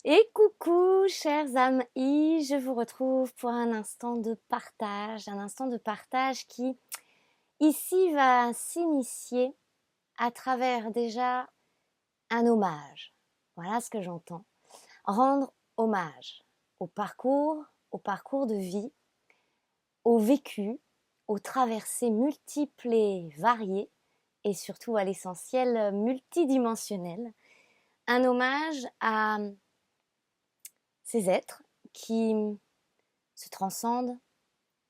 Et coucou chers amis, je vous retrouve pour un instant de partage qui ici va s'initier à travers déjà un hommage. Voilà ce que j'entends. Rendre hommage au parcours de vie, au vécu, aux traversées multiples et variées et surtout à l'essentiel multidimensionnel. Un hommage à ces êtres qui se transcendent,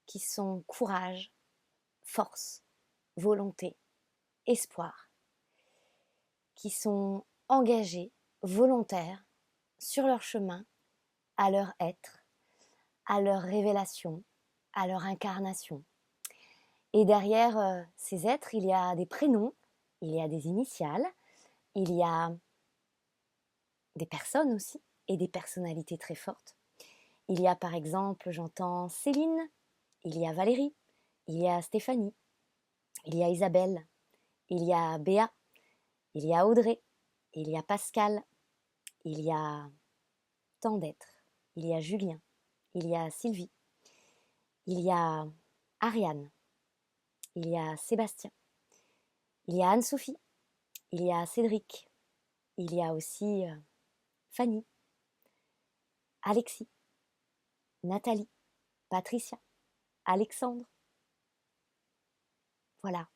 qui sont courage, force, volonté, espoir, qui sont engagés, volontaires, sur leur chemin, à leur être, à leur révélation, à leur incarnation. Et derrière ces êtres, il y a des prénoms, il y a des initiales, il y a des personnes aussi, et des personnalités très fortes. Il y a par exemple, j'entends Céline, il y a Valérie, il y a Stéphanie, il y a Isabelle, il y a Béa, il y a Audrey, il y a Pascal, il y a tant d'êtres, il y a Julien, il y a Sylvie, il y a Ariane, il y a Sébastien, il y a Anne-Sophie, il y a Cédric, il y a aussi Fanny, Alexis, Nathalie, Patricia, Alexandre. Voilà,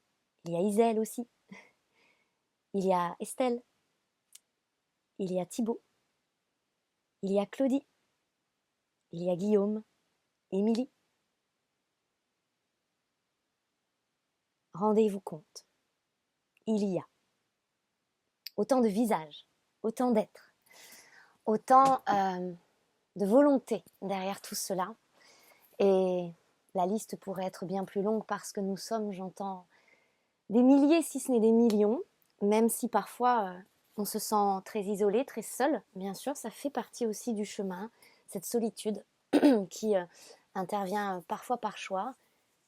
il y a Iselle aussi, il y a Estelle, il y a Thibaut, il y a Claudie, il y a Guillaume, Émilie. Rendez-vous compte, il y a autant de visages, autant d'êtres, autant de volonté derrière tout cela. Et la liste pourrait être bien plus longue parce que nous sommes, j'entends, des milliers, si ce n'est des millions, même si parfois on se sent très isolé, très seul. Bien sûr, ça fait partie aussi du chemin, cette solitude qui intervient parfois par choix,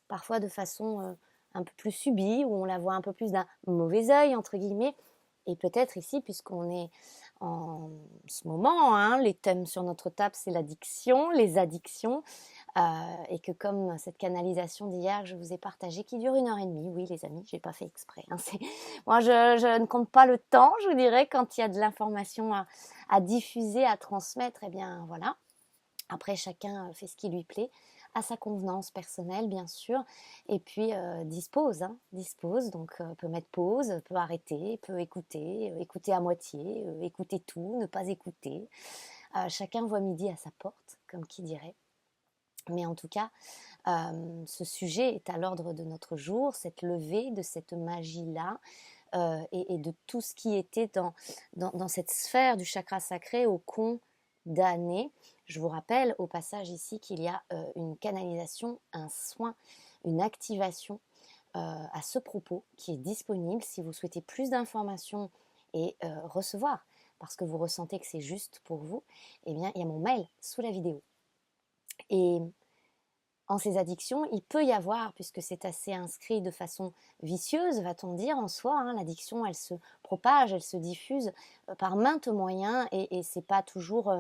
parfois de façon un peu plus subie, où on la voit un peu plus d'un mauvais œil, entre guillemets. Et peut-être ici, puisqu'on est en ce moment, les thèmes sur notre table, c'est l'addiction, les addictions, et que comme cette canalisation d'hier que je vous ai partagée, qui dure 1h30, oui les amis, j'ai pas fait exprès. Moi, je ne compte pas le temps, je vous dirais, quand il y a de l'information à diffuser, à transmettre, et bien voilà. Après, chacun fait ce qui lui plaît, à sa convenance personnelle, bien sûr. Et puis, dispose, donc peut mettre pause, peut arrêter, peut écouter, écouter à moitié, écouter tout, ne pas écouter. Chacun voit midi à sa porte, comme qui dirait. Mais en tout cas, ce sujet est à l'ordre de notre jour, cette levée de cette magie-là, et de tout ce qui était dans cette sphère du chakra sacré au condamné. Je vous rappelle au passage ici qu'il y a une canalisation, un soin, une activation à ce propos qui est disponible si vous souhaitez plus d'informations et recevoir parce que vous ressentez que c'est juste pour vous. Eh bien, il y a mon mail sous la vidéo. Et en ces addictions, il peut y avoir, puisque c'est assez inscrit de façon vicieuse, va-t-on dire, en soi, l'addiction, elle se propage, elle se diffuse par maintes moyens, et c'est pas toujours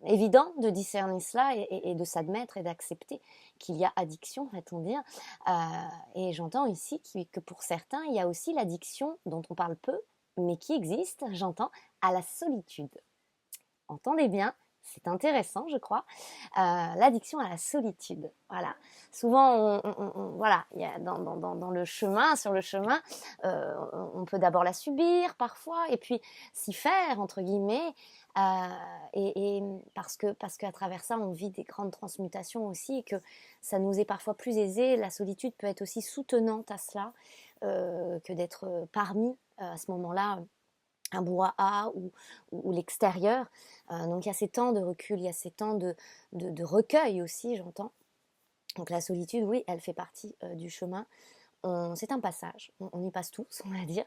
évident de discerner cela et de s'admettre et d'accepter qu'il y a addiction, va-t-on dire. Et j'entends ici que pour certains, il y a aussi l'addiction dont on parle peu, mais qui existe, j'entends, à la solitude. Entendez bien, c'est intéressant, je crois, l'addiction à la solitude. Voilà. Souvent, voilà, il y a dans le chemin, sur le chemin, on peut d'abord la subir parfois, et puis s'y faire entre guillemets, et parce qu'à travers ça, on vit des grandes transmutations aussi, et que ça nous est parfois plus aisé. La solitude peut être aussi soutenante à cela, que d'être parmi à ce moment-là un brouhaha ou l'extérieur. Donc il y a ces temps de recul, il y a ces temps de recueil aussi, j'entends. Donc la solitude, oui, elle fait partie du chemin. C'est un passage, on y passe tous, on va dire.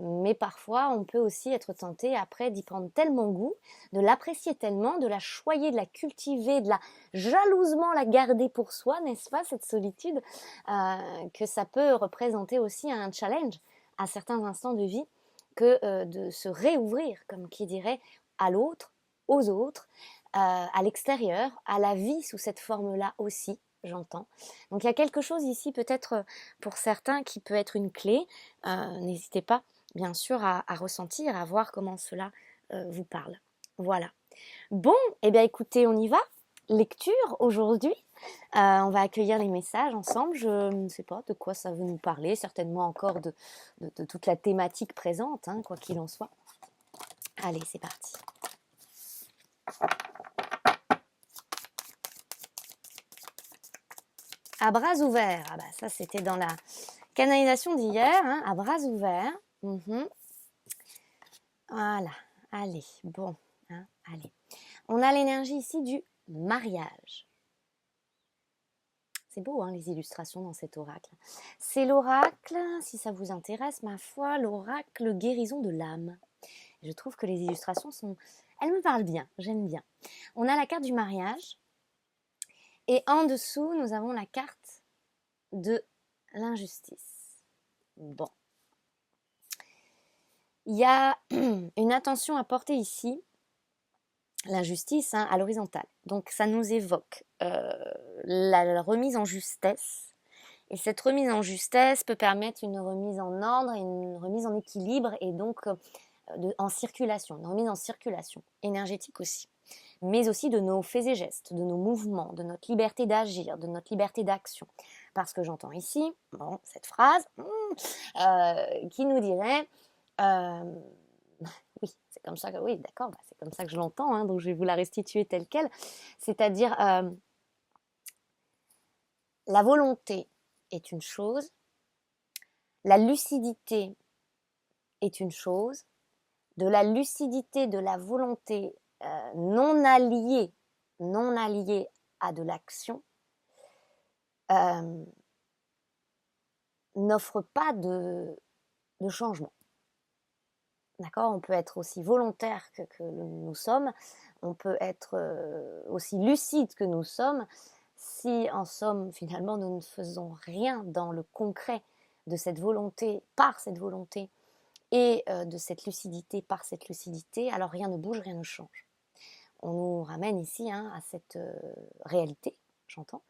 Mais parfois, on peut aussi être tenté après d'y prendre tellement goût, de l'apprécier tellement, de la choyer, de la cultiver, de la jalousement la garder pour soi, n'est-ce pas, cette solitude, que ça peut représenter aussi un challenge à certains instants de vie, que de se réouvrir, comme qui dirait, à l'autre, aux autres, à l'extérieur, à la vie sous cette forme-là aussi, j'entends. Donc il y a quelque chose ici peut-être pour certains qui peut être une clé. N'hésitez pas bien sûr à ressentir, à voir comment cela vous parle. Voilà. Bon, eh bien écoutez, on y va. Lecture aujourd'hui. On va accueillir les messages ensemble. Je ne sais pas de quoi ça veut nous parler, certainement encore de toute la thématique présente, hein, quoi qu'il en soit. Allez, c'est parti. À bras ouverts. Ah bah ça c'était dans la canalisation d'hier, hein, à bras ouverts. Voilà, allez, bon, hein, allez. On a l'énergie ici du mariage. C'est beau, hein, les illustrations dans cet oracle. C'est l'oracle, si ça vous intéresse, ma foi, l'oracle guérison de l'âme. Je trouve que les illustrations sont... Elles me parlent bien, j'aime bien. On a la carte du mariage. Et en dessous, nous avons la carte de l'injustice. Bon. Il y a une attention à porter ici, l'injustice, hein, à l'horizontale. Donc ça nous évoque la remise en justesse. Et cette remise en justesse peut permettre une remise en ordre, une remise en équilibre et donc en circulation, une remise en circulation énergétique aussi. Mais aussi de nos faits et gestes, de nos mouvements, de notre liberté d'agir, de notre liberté d'action. Parce que j'entends ici, bon, cette phrase qui nous dirait, oui, c'est comme ça que, oui, d'accord, bah, c'est comme ça que je l'entends, hein, donc je vais vous la restituer telle quelle, c'est-à-dire la volonté est une chose, la lucidité est une chose, de la lucidité, de la volonté non alliée à de l'action, n'offre pas de changement. D'accord ? On peut être aussi volontaire que nous sommes, on peut être aussi lucide que nous sommes, si en somme finalement nous ne faisons rien dans le concret de cette volonté, par cette volonté, et de cette lucidité par cette lucidité, alors rien ne bouge, rien ne change. On nous ramène ici à cette réalité, j'entends,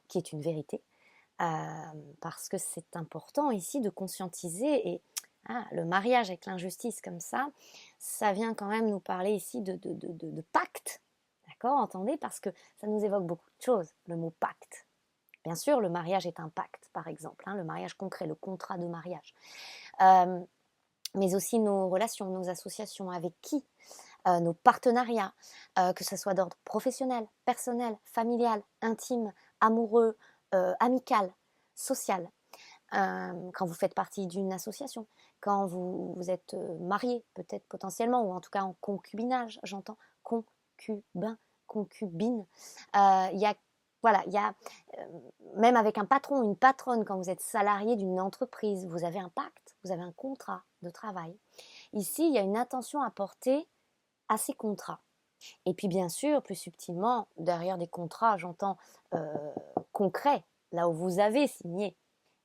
qui est une vérité, parce que c'est important ici de conscientiser et le mariage avec l'injustice comme ça vient quand même nous parler ici de pacte, d'accord, entendez, parce que ça nous évoque beaucoup de choses, le mot pacte. Bien sûr, le mariage est un pacte, par exemple, le mariage concret, le contrat de mariage. Mais aussi nos relations, nos associations, avec qui, nos partenariats, que ce soit d'ordre professionnel, personnel, familial, intime, amoureux, amical, social. Quand vous faites partie d'une association, quand vous êtes marié, peut-être potentiellement, ou en tout cas en concubinage, j'entends concubin, concubine. Il y a même avec un patron, une patronne, quand vous êtes salarié d'une entreprise, vous avez un pacte, vous avez un contrat de travail. Ici, il y a une attention à porter à ces contrats. Et puis bien sûr, plus subtilement, derrière des contrats, j'entends concrets, là où vous avez signé,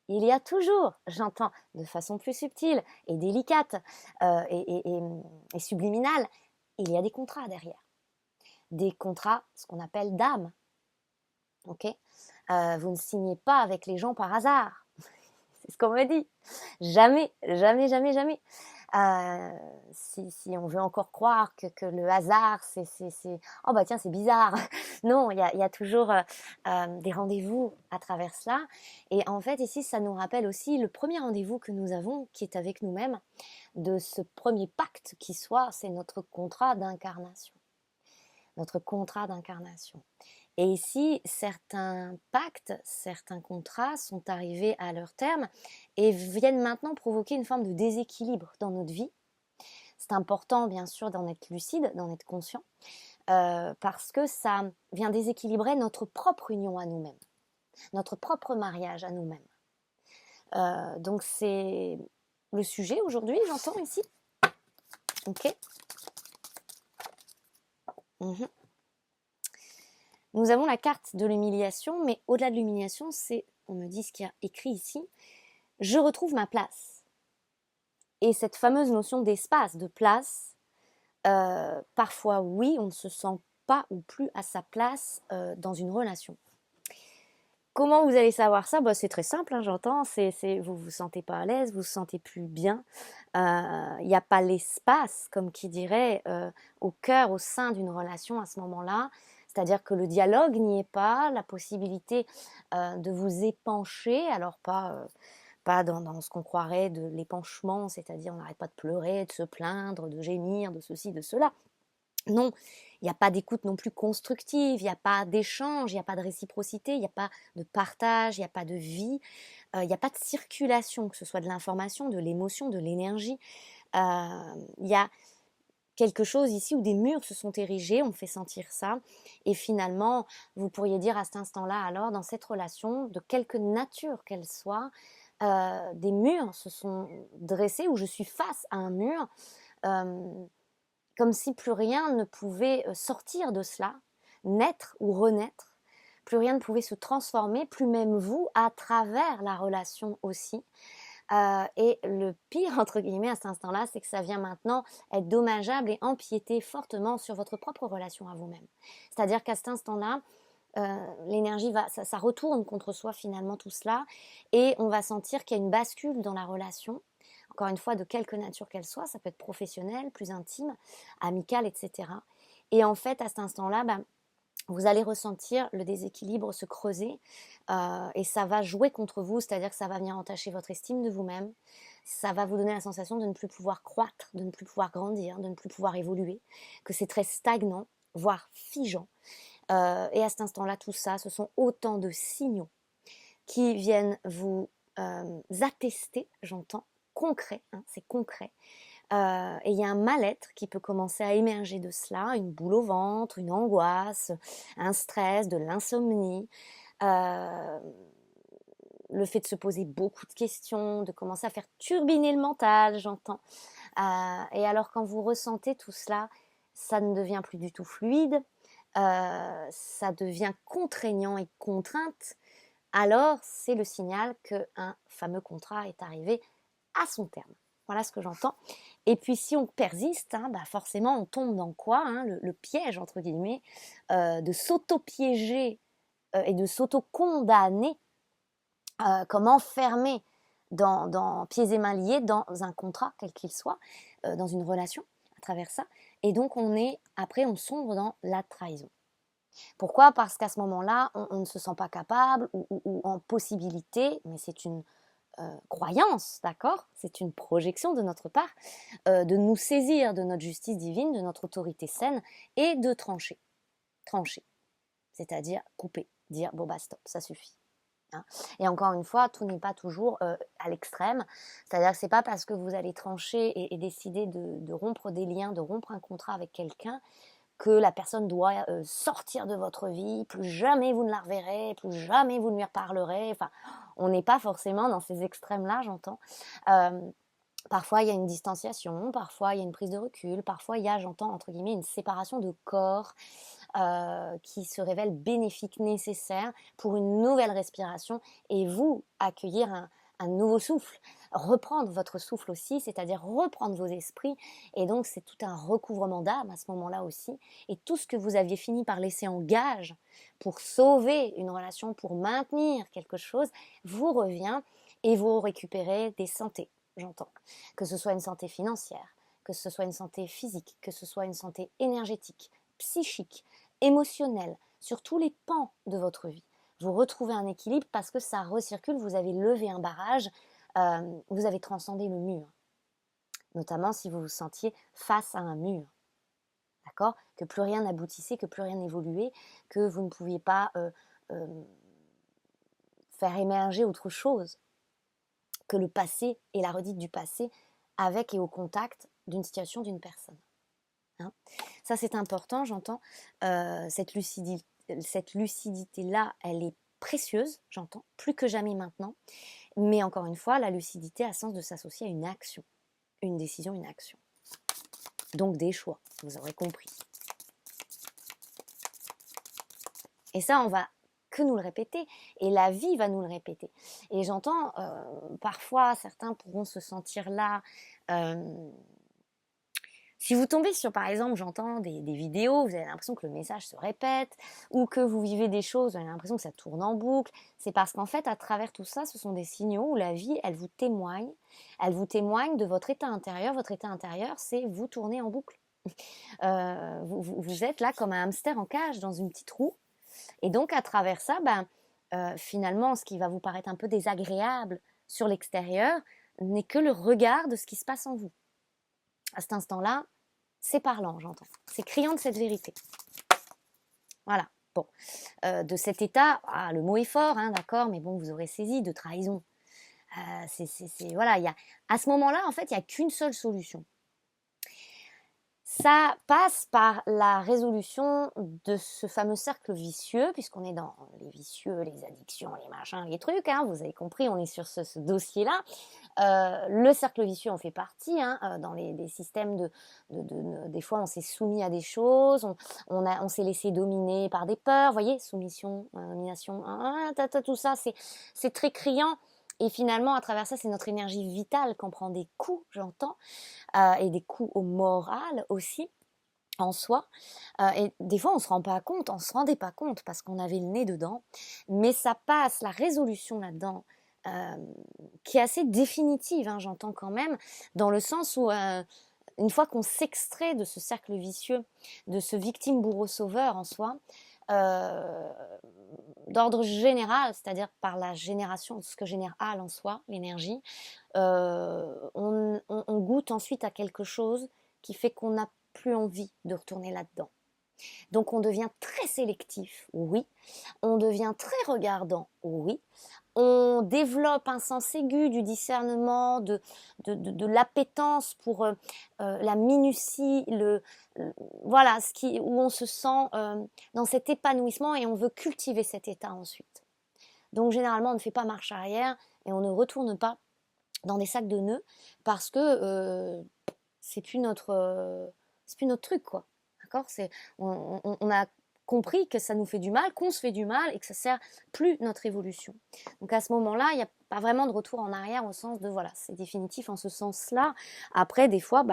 il y a toujours, j'entends de façon plus subtile et délicate et subliminale, il y a des contrats derrière. Des contrats, ce qu'on appelle d'âme. Okay, vous ne signez pas avec les gens par hasard. C'est ce qu'on me dit. Jamais, jamais, jamais, jamais. Si on veut encore croire que le hasard, c'est oh bah tiens, c'est bizarre. Non, il y a toujours des rendez-vous à travers cela. Et en fait, ici, ça nous rappelle aussi le premier rendez-vous que nous avons, qui est avec nous-mêmes, de ce premier pacte qui soit, c'est notre contrat d'incarnation. Notre contrat d'incarnation. Et ici, certains pactes, certains contrats sont arrivés à leur terme et viennent maintenant provoquer une forme de déséquilibre dans notre vie. C'est important, bien sûr, d'en être lucide, d'en être conscient, parce que ça vient déséquilibrer notre propre union à nous-mêmes, notre propre mariage à nous-mêmes. Donc c'est le sujet aujourd'hui, j'entends ici. Ok. Nous avons la carte de l'humiliation, mais au-delà de l'humiliation, c'est, on me dit ce qu'il y a écrit ici, je retrouve ma place. Et cette fameuse notion d'espace, de place, parfois oui, on ne se sent pas ou plus à sa place dans une relation. Comment vous allez savoir ça? C'est très simple, hein, j'entends. Vous vous sentez pas à l'aise, vous vous sentez plus bien. Il n'y a pas l'espace, comme qui dirait, au cœur, au sein d'une relation à ce moment-là. C'est-à-dire que le dialogue n'y est pas, la possibilité de vous épancher, alors pas dans ce qu'on croirait de l'épanchement, c'est-à-dire on n'arrête pas de pleurer, de se plaindre, de gémir, de ceci, de cela. Non, il n'y a pas d'écoute non plus constructive, il n'y a pas d'échange, il n'y a pas de réciprocité, il n'y a pas de partage, il n'y a pas de vie, il n'y a pas de circulation, que ce soit de l'information, de l'émotion, de l'énergie. Il y a quelque chose ici où des murs se sont érigés, on fait sentir ça. Et finalement, vous pourriez dire à cet instant-là, alors, dans cette relation, de quelque nature qu'elle soit, des murs se sont dressés, où je suis face à un mur, comme si plus rien ne pouvait sortir de cela, naître ou renaître. Plus rien ne pouvait se transformer, plus même vous, à travers la relation aussi. Et le pire, entre guillemets, à cet instant-là, c'est que ça vient maintenant être dommageable et empiéter fortement sur votre propre relation à vous-même. C'est-à-dire qu'à cet instant-là, l'énergie ça retourne contre soi finalement tout cela, et on va sentir qu'il y a une bascule dans la relation, encore une fois de quelque nature qu'elle soit, ça peut être professionnel, plus intime, amical, etc. Et en fait à cet instant-là, vous allez ressentir le déséquilibre se creuser et ça va jouer contre vous, c'est-à-dire que ça va venir entacher votre estime de vous-même, ça va vous donner la sensation de ne plus pouvoir croître, de ne plus pouvoir grandir, de ne plus pouvoir évoluer, que c'est très stagnant, voire figeant. Et à cet instant-là, tout ça, ce sont autant de signaux qui viennent vous attester, j'entends, concret, hein, c'est concret. Et il y a un mal-être qui peut commencer à émerger de cela, une boule au ventre, une angoisse, un stress, de l'insomnie, le fait de se poser beaucoup de questions, de commencer à faire turbiner le mental, j'entends. Et alors quand vous ressentez tout cela, ça ne devient plus du tout fluide, ça devient contraignant et contrainte, alors c'est le signal qu'un fameux contrat est arrivé à son terme. Voilà ce que j'entends. Et puis si on persiste, hein, forcément on tombe dans quoi, hein, le piège, entre guillemets, de s'auto-piéger et de s'auto-condamner comme enfermé dans pieds et mains liés dans un contrat, quel qu'il soit, dans une relation, à travers ça. Et donc après on sombre dans la trahison. Pourquoi? Parce qu'à ce moment-là, on ne se sent pas capable ou en possibilité, mais c'est une croyance, d'accord? C'est une projection de notre part, de nous saisir de notre justice divine, de notre autorité saine et de trancher. Trancher, c'est-à-dire couper, dire bon stop, ça suffit. Hein. Et encore une fois, tout n'est pas toujours à l'extrême, c'est-à-dire que c'est pas parce que vous allez trancher et décider de rompre des liens, de rompre un contrat avec quelqu'un que la personne doit sortir de votre vie, plus jamais vous ne la reverrez, plus jamais vous ne lui reparlerez. Enfin, on n'est pas forcément dans ces extrêmes-là, j'entends. Parfois, il y a une distanciation, parfois, il y a une prise de recul, parfois, il y a, j'entends, entre guillemets, une séparation de corps qui se révèle bénéfique, nécessaire pour une nouvelle respiration et vous accueillir un nouveau souffle, reprendre votre souffle aussi, c'est-à-dire reprendre vos esprits, et donc c'est tout un recouvrement d'âme à ce moment-là aussi, et tout ce que vous aviez fini par laisser en gage pour sauver une relation, pour maintenir quelque chose, vous revient et vous récupérez des santé, j'entends, que ce soit une santé financière, que ce soit une santé physique, que ce soit une santé énergétique, psychique, émotionnelle, sur tous les pans de votre vie. Vous retrouvez un équilibre parce que ça recircule, vous avez levé un barrage, vous avez transcendé le mur. Notamment si vous vous sentiez face à un mur. D'accord? Que plus rien n'aboutissait, que plus rien n'évoluait, que vous ne pouviez pas faire émerger autre chose que le passé et la redite du passé avec et au contact d'une situation, d'une personne. Hein? Ça c'est important, j'entends. Cette lucidité-là, elle est précieuse, j'entends, plus que jamais maintenant. Mais encore une fois, la lucidité a sens de s'associer à une action, une décision, une action. Donc des choix, vous aurez compris. Et ça, on va que nous le répéter, et la vie va nous le répéter. Et j'entends, parfois, certains pourront se sentir là. Si vous tombez sur, par exemple, j'entends des vidéos, vous avez l'impression que le message se répète, ou que vous vivez des choses, vous avez l'impression que ça tourne en boucle, c'est parce qu'en fait, à travers tout ça, ce sont des signaux où la vie, elle vous témoigne de votre état intérieur. Votre état intérieur, c'est vous tourner en boucle. Vous êtes là comme un hamster en cage dans une petite roue. Et donc, à travers ça, finalement, ce qui va vous paraître un peu désagréable sur l'extérieur n'est que le regard de ce qui se passe en vous. À cet instant-là, c'est parlant, j'entends. C'est criant de cette vérité. Voilà. Bon. De cet état, le mot est fort, hein, d'accord, mais bon, vous aurez saisi, de trahison. Voilà, à ce moment-là, en fait, il n'y a qu'une seule solution. Ça passe par la résolution de ce fameux cercle vicieux, puisqu'on est dans les vicieux, les addictions, les machins, les trucs, hein, vous avez compris, on est sur ce dossier-là. Le cercle vicieux en fait partie, hein, dans les systèmes des fois on s'est soumis à des choses, on s'est laissé dominer par des peurs, vous voyez, soumission, domination, tout ça, c'est très criant. Et finalement, à travers ça, c'est notre énergie vitale qu'on prend des coups, j'entends, et des coups au moral aussi, en soi. Et des fois, on ne se rend pas compte, on ne se rendait pas compte parce qu'on avait le nez dedans. Mais ça passe, la résolution là-dedans, qui est assez définitive, hein, j'entends quand même, dans le sens où, une fois qu'on s'extrait de ce cercle vicieux, de ce victime-bourreau-sauveur en soi, d'ordre général, c'est-à-dire par la génération, ce que génère Al en soi, l'énergie, on goûte ensuite à quelque chose qui fait qu'on n'a plus envie de retourner là-dedans. Donc on devient très sélectif, oui. On devient très regardant, oui. On développe un sens aigu du discernement, de l'appétence pour la minutie, voilà, où on se sent dans cet épanouissement et on veut cultiver cet état ensuite. Donc généralement, on ne fait pas marche arrière et on ne retourne pas dans des sacs de nœuds parce que c'est plus notre truc, quoi. D'accord ? On a compris que ça nous fait du mal, qu'on se fait du mal et que ça sert plus notre évolution. Donc à ce moment-là, il n'y a pas vraiment de retour en arrière au sens de voilà, c'est définitif en ce sens-là. Après, des fois,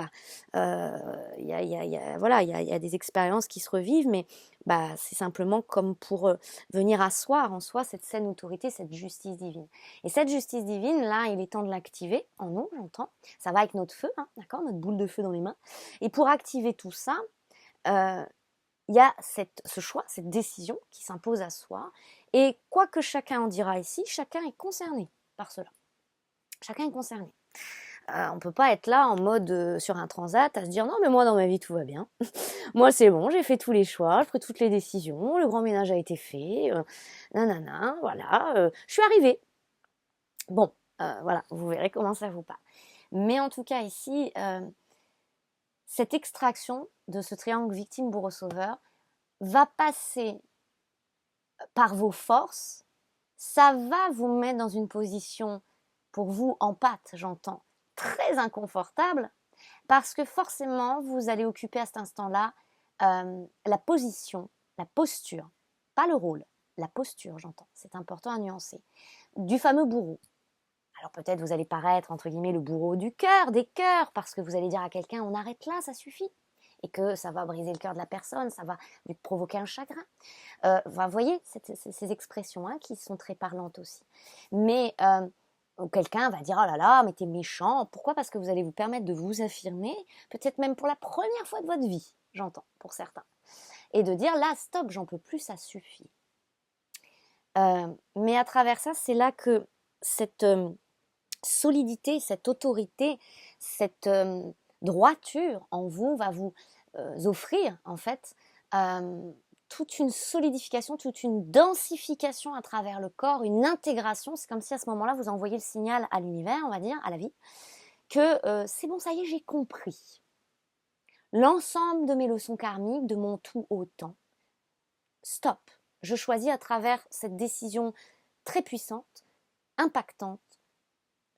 il y a des expériences qui se revivent, mais c'est simplement comme pour venir asseoir en soi cette saine autorité, cette justice divine. Et cette justice divine, là, il est temps de l'activer en nous, j'entends. Ça va avec notre feu, hein, d'accord, notre boule de feu dans les mains. Et pour activer tout ça, il y a ce choix, cette décision qui s'impose à soi. Et quoi que chacun en dira ici, chacun est concerné par cela. Chacun est concerné. On ne peut pas être là en mode sur un transat à se dire non mais moi dans ma vie tout va bien. Moi c'est bon, j'ai fait tous les choix, j'ai pris toutes les décisions, le grand ménage a été fait, nanana, voilà, je suis arrivée. Bon, voilà, vous verrez comment ça vous parle. Mais en tout cas ici, cette extraction de ce triangle victime-bourreau-sauveur va passer par vos forces, ça va vous mettre dans une position, pour vous en pâte, j'entends, très inconfortable, parce que forcément, vous allez occuper à cet instant-là la position, la posture, pas le rôle, la posture, j'entends, c'est important à nuancer, du fameux bourreau. Alors peut-être vous allez paraître, entre guillemets, le bourreau du cœur, des cœurs, parce que vous allez dire à quelqu'un, on arrête là, ça suffit. Et que ça va briser le cœur de la personne, ça va lui provoquer un chagrin. Vous voyez, ces expressions qui sont très parlantes aussi. Mais quelqu'un va dire, oh là là, mais t'es méchant. Pourquoi ? Parce que vous allez vous permettre de vous affirmer, peut-être même pour la première fois de votre vie, j'entends, pour certains. Et de dire, là, stop, j'en peux plus, ça suffit. Mais à travers ça, c'est là que cette solidité, cette autorité, cette droiture en vous va vous offrir en fait toute une solidification, toute une densification à travers le corps, une intégration. C'est comme si à ce moment-là vous envoyez le signal à l'univers, on va dire, à la vie, que c'est bon, ça y est, j'ai compris. L'ensemble de mes leçons karmiques, de mon tout autant, stop. Je choisis à travers cette décision très puissante, impactante,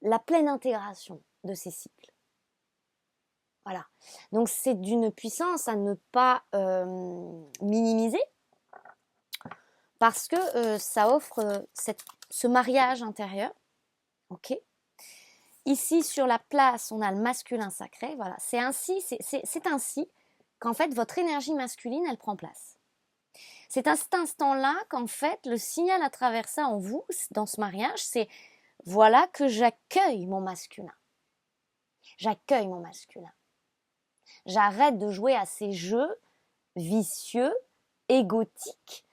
la pleine intégration de ces cycles. Voilà. Donc c'est d'une puissance à ne pas minimiser. parce que ça offre ce mariage intérieur. Ok. Ici, sur la place, on a le masculin sacré. Voilà. C'est ainsi qu'en fait, votre énergie masculine, elle prend place. C'est à cet instant-là qu'en fait, le signal à travers ça en vous, dans ce mariage, c'est voilà que j'accueille mon masculin. J'accueille mon masculin. J'arrête de jouer à ces jeux vicieux, égotiques,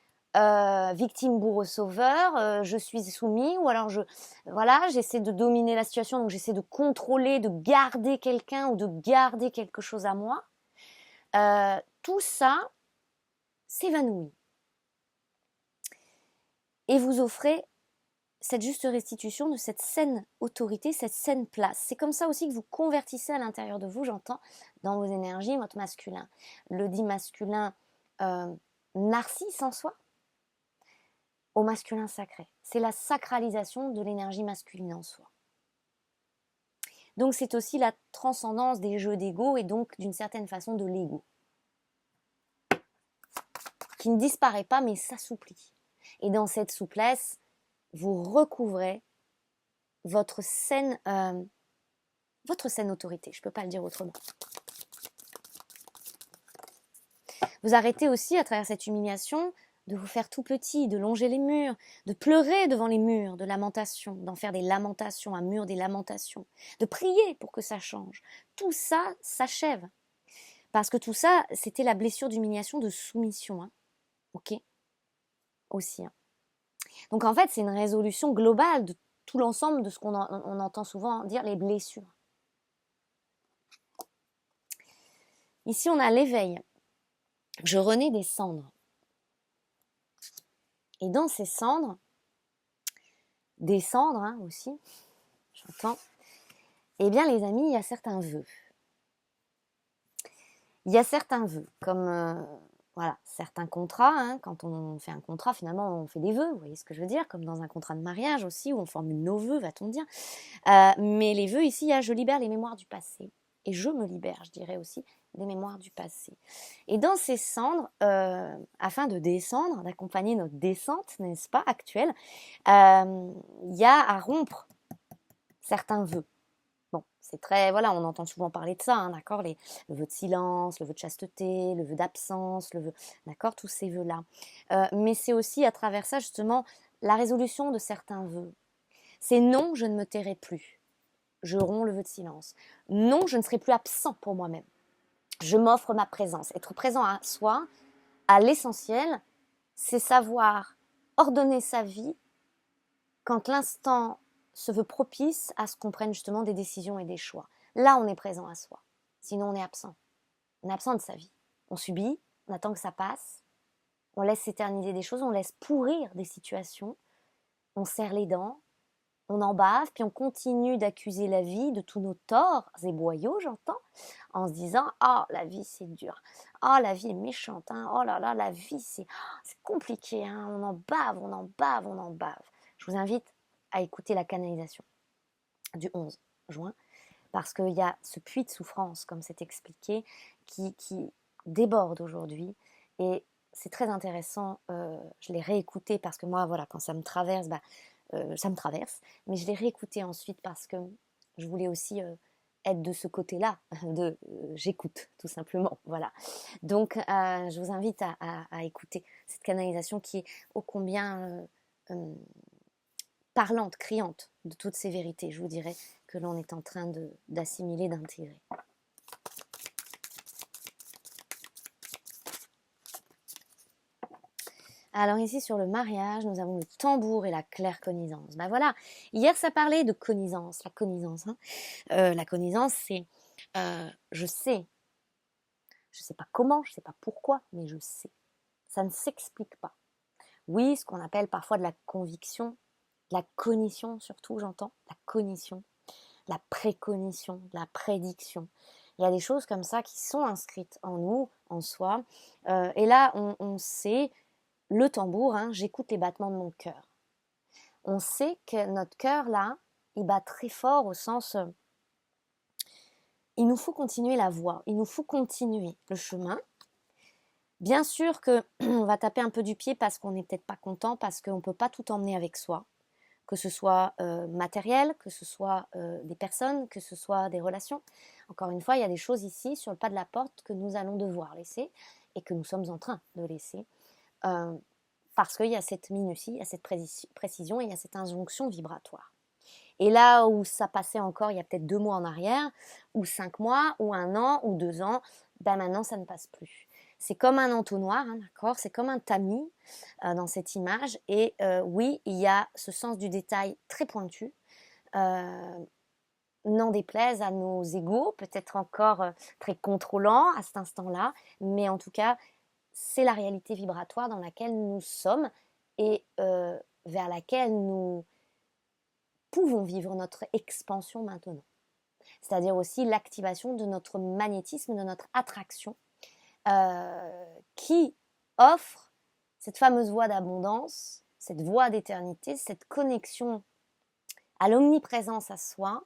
victime, bourreau, sauveur, je suis soumis, ou alors j'essaie de dominer la situation, donc j'essaie de contrôler, de garder quelqu'un ou de garder quelque chose à moi. Tout ça s'évanouit. Et vous offrez cette juste restitution de cette saine autorité, cette saine place. C'est comme ça aussi que vous convertissez à l'intérieur de vous, j'entends, dans vos énergies, votre masculin. Le dit masculin narcisse en soi, au masculin sacré. C'est la sacralisation de l'énergie masculine en soi. Donc c'est aussi la transcendance des jeux d'ego et donc d'une certaine façon de l'ego. Qui ne disparaît pas mais s'assouplit. Et dans cette souplesse, vous recouvrez votre saine autorité. Je ne peux pas le dire autrement. Vous arrêtez aussi, à travers cette humiliation, de vous faire tout petit, de longer les murs, de pleurer devant les murs de lamentation, d'en faire des lamentations, un mur des lamentations, de prier pour que ça change. Tout ça s'achève. Parce que tout ça, c'était la blessure d'humiliation, de soumission. Hein. Ok. Aussi. Hein. Donc en fait, c'est une résolution globale de tout l'ensemble de ce qu'on on entend souvent dire, les blessures. Ici, on a l'éveil. Je renais des cendres. Et dans ces cendres, des cendres hein, aussi, j'entends, eh bien les amis, il y a certains vœux. Il y a certains vœux, comme voilà, certains contrats. Hein, quand on fait un contrat, finalement, on fait des vœux, vous voyez ce que je veux dire, comme dans un contrat de mariage aussi, où on formule nos vœux, va-t-on dire. Mais les vœux, ici, il y a je libère les mémoires du passé. Et je me libère, je dirais aussi, des mémoires du passé. Et dans ces cendres, afin de descendre, d'accompagner notre descente, n'est-ce pas, actuelle, il y a à rompre certains vœux. Bon, c'est très, voilà, on entend souvent parler de ça, hein, d'accord, le vœu de silence, le vœu de chasteté, le vœu d'absence, le vœu, d'accord, tous ces vœux-là. Mais c'est aussi à travers ça, justement, la résolution de certains vœux. C'est non, je ne me tairai plus. Je romps le vœu de silence. Non, je ne serai plus absent pour moi-même. Je m'offre ma présence. Être présent à soi, à l'essentiel, c'est savoir ordonner sa vie quand l'instant se veut propice à ce qu'on prenne justement des décisions et des choix. Là, on est présent à soi. Sinon, on est absent. On est absent de sa vie. On subit, on attend que ça passe, on laisse s'éterniser des choses, on laisse pourrir des situations, on serre les dents, on en bave, puis on continue d'accuser la vie de tous nos torts et boyaux, j'entends, en se disant « Oh, la vie, c'est dur. Oh, la vie est méchante. Hein. Oh là là, la vie, c'est compliqué. Hein. On en bave, on en bave, on en bave. » Je vous invite à écouter la canalisation du 11 juin, parce qu'il y a ce puits de souffrance, comme c'est expliqué, qui déborde aujourd'hui. Et c'est très intéressant. Je l'ai réécouté parce que moi, voilà, quand ça me traverse, ça me traverse, mais je l'ai réécouté ensuite parce que je voulais aussi être de ce côté-là, j'écoute tout simplement, voilà. Donc je vous invite à écouter cette canalisation qui est ô combien parlante, criante de toutes ces vérités, je vous dirais, que l'on est en train d'assimiler, d'intégrer. Alors ici sur le mariage, nous avons le tambour et la claircognizance. Ben voilà, hier ça parlait de cognisance, la cognisance. Hein. La cognisance c'est je sais pas comment, je sais pas pourquoi, mais je sais. Ça ne s'explique pas. Oui, ce qu'on appelle parfois de la conviction, de la cognition surtout, j'entends, la cognition, la précognition, la prédiction. Il y a des choses comme ça qui sont inscrites en nous, en soi. Et là, on sait... Le tambour, hein, j'écoute les battements de mon cœur. On sait que notre cœur, là, il bat très fort au sens... il nous faut continuer la voie, il nous faut continuer le chemin. Bien sûr qu'on va taper un peu du pied parce qu'on n'est peut-être pas content, parce qu'on ne peut pas tout emmener avec soi, que ce soit matériel, que ce soit des personnes, que ce soit des relations. Encore une fois, il y a des choses ici sur le pas de la porte que nous allons devoir laisser et que nous sommes en train de laisser. Parce qu'il y a cette minutie, il y a cette précision et il y a cette injonction vibratoire. Et là où ça passait encore il y a peut-être 2 mois en arrière, ou 5 mois, ou 1 an, ou 2 ans, ben maintenant ça ne passe plus. C'est comme un entonnoir, hein, d'accord? C'est comme un tamis dans cette image. Et oui, il y a ce sens du détail très pointu. N'en déplaise à nos égos, peut-être encore très contrôlants à cet instant-là, mais en tout cas, c'est la réalité vibratoire dans laquelle nous sommes et vers laquelle nous pouvons vivre notre expansion maintenant. C'est-à-dire aussi l'activation de notre magnétisme, de notre attraction, qui offre cette fameuse voie d'abondance, cette voie d'éternité, cette connexion à l'omniprésence à soi,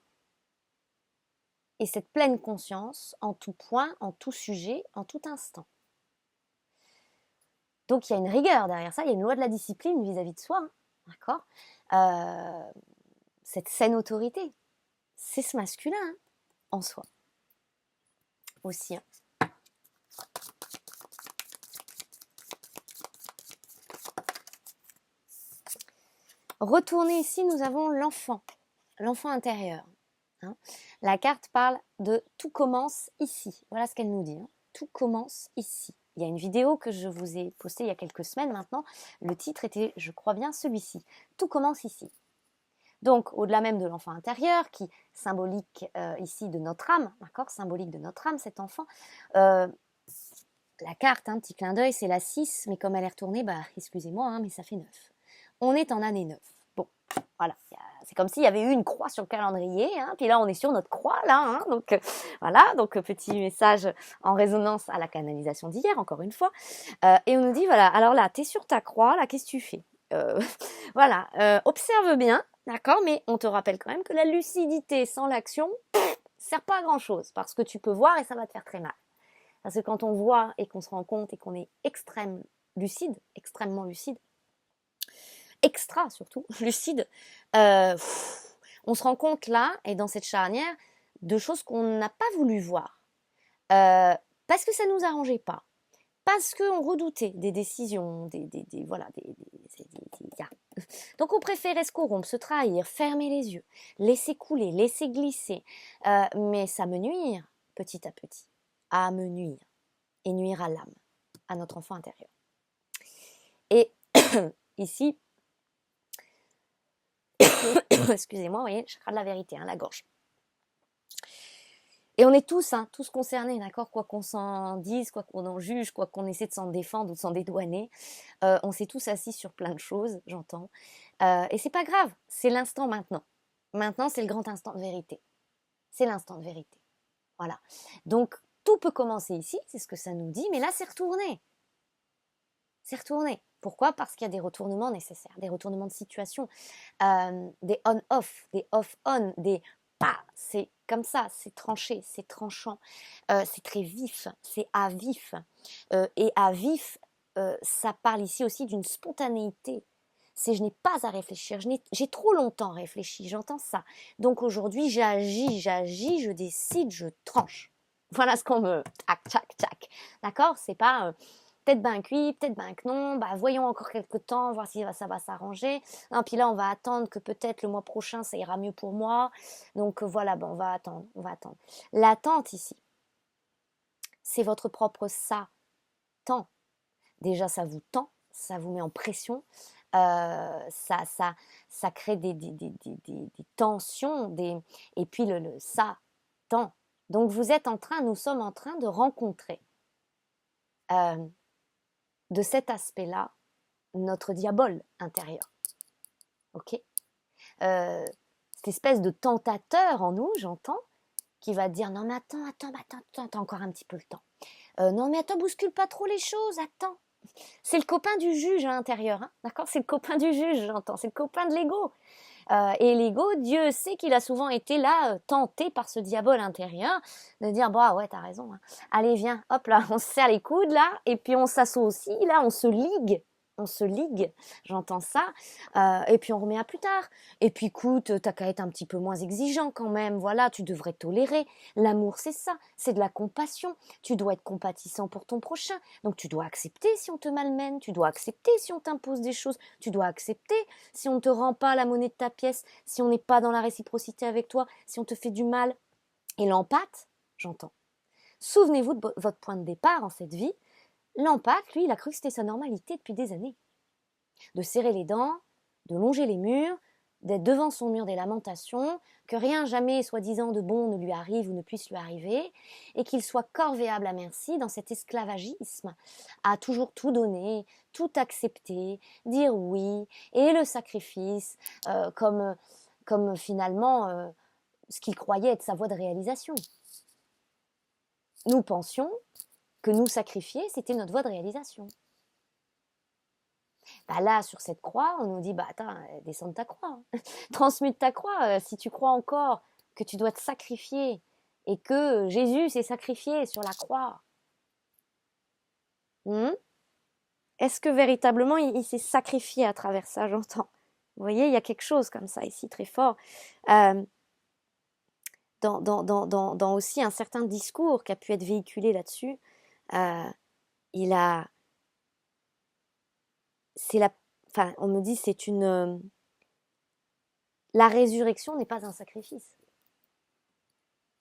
et cette pleine conscience en tout point, en tout sujet, en tout instant. Donc il y a une rigueur derrière ça, il y a une loi de la discipline vis-à-vis de soi, hein, d'accord? Cette saine autorité, c'est ce masculin hein, en soi aussi. Hein. Retournez ici, nous avons l'enfant intérieur. Hein. La carte parle de tout commence ici. Voilà ce qu'elle nous dit. Hein. Tout commence ici. Il y a une vidéo que je vous ai postée il y a quelques semaines maintenant. Le titre était, je crois bien, celui-ci. Tout commence ici. Donc, au-delà même de l'enfant intérieur, qui symbolique ici de notre âme, d'accord, symbolique de notre âme, cet enfant, la carte, un petit clin d'œil, c'est la 6, mais comme elle est retournée, bah, excusez-moi, hein, mais ça fait 9. On est en année 9. Bon, voilà, c'est comme s'il y avait eu une croix sur le calendrier, hein, puis là on est sur notre croix, là, hein, donc voilà, donc petit message en résonance à la canalisation d'hier, encore une fois, et on nous dit, voilà, alors là, t'es sur ta croix, là, qu'est-ce que tu fais voilà, observe bien, d'accord, mais on te rappelle quand même que la lucidité sans l'action, sert pas à grand-chose, parce que tu peux voir et ça va te faire très mal. Parce que quand on voit et qu'on se rend compte et qu'on est extrêmement lucide, extra surtout, lucide, on se rend compte là, et dans cette charnière, de choses qu'on n'a pas voulu voir. Parce que ça ne nous arrangeait pas. Parce qu'on redoutait des décisions, donc on préférait se corrompre, se trahir, fermer les yeux, laisser couler, laisser glisser, mais ça me nuire petit à petit, à me nuire, et nuire à l'âme, à notre enfant intérieur. Et ici, excusez-moi, vous voyez, chakra de la vérité, hein, la gorge. Et on est tous, hein, tous concernés, d'accord, quoi qu'on s'en dise, quoi qu'on en juge, quoi qu'on essaie de s'en défendre ou de s'en dédouaner, on s'est tous assis sur plein de choses, j'entends. Et c'est pas grave, c'est l'instant maintenant. Maintenant, c'est le grand instant de vérité. C'est l'instant de vérité. Voilà. Donc, tout peut commencer ici, c'est ce que ça nous dit, mais là, c'est retourné. C'est retourné. Pourquoi? Parce qu'il y a des retournements nécessaires, des retournements de situation, des on-off, des off-on, des pas. C'est comme ça, c'est tranché, c'est tranchant, c'est très vif, c'est à vif. Et à vif, ça parle ici aussi d'une spontanéité. C'est je n'ai pas à réfléchir, j'ai trop longtemps réfléchi, j'entends ça. Donc aujourd'hui, j'agis, je décide, je tranche. Voilà ce qu'on me... Tac, tac, tac. D'accord? C'est pas... peut-être ben cuit, peut-être ben que non, bah voyons encore quelques temps, voir si ça va s'arranger. Non, puis là on va attendre que peut-être le mois prochain ça ira mieux pour moi. Donc voilà, ben on va attendre, on va attendre. L'attente ici, c'est votre propre ça tend. Déjà ça vous tend, ça vous met en pression, ça crée des tensions, et puis ça tend. Donc nous sommes en train de rencontrer de cet aspect-là notre diabole intérieur. Ok, cette espèce de tentateur en nous, j'entends, qui va dire non mais attends, encore un petit peu le temps. Non mais attends, bouscule pas trop les choses, attends. C'est le copain du juge à l'intérieur, hein, d'accord? C'est le copain du juge, j'entends, c'est le copain de l'ego. Et l'ego, Dieu sait qu'il a souvent été là, tenté par ce diable intérieur, de dire, bah ouais, t'as raison, hein. Allez, viens, hop là, on se serre les coudes là, et puis on s'associe là, on se ligue, j'entends ça, et puis on remet à plus tard. Et puis écoute, t'as qu'à être un petit peu moins exigeant quand même, voilà, tu devrais tolérer. L'amour, c'est ça, c'est de la compassion. Tu dois être compatissant pour ton prochain, donc tu dois accepter si on te malmène, tu dois accepter si on t'impose des choses, tu dois accepter si on ne te rend pas la monnaie de ta pièce, si on n'est pas dans la réciprocité avec toi, si on te fait du mal. Et l'empathe, j'entends. Souvenez-vous de votre point de départ en cette vie. L'empathe, lui, il a cru que c'était sa normalité depuis des années. De serrer les dents, de longer les murs, d'être devant son mur des lamentations, que rien jamais soi-disant de bon ne lui arrive ou ne puisse lui arriver, et qu'il soit corvéable à merci dans cet esclavagisme, à toujours tout donner, tout accepter, dire oui, et le sacrifice comme finalement ce qu'il croyait être sa voie de réalisation. Nous pensions que nous sacrifier, c'était notre voie de réalisation. Bah là, sur cette croix, on nous dit, bah attends, descends de ta croix, hein. Transmute ta croix, si tu crois encore que tu dois te sacrifier et que Jésus s'est sacrifié sur la croix. Est-ce que véritablement il s'est sacrifié à travers ça, j'entends. Vous voyez, il y a quelque chose comme ça ici, très fort. Dans aussi un certain discours qui a pu être véhiculé là-dessus, on me dit la résurrection n'est pas un sacrifice.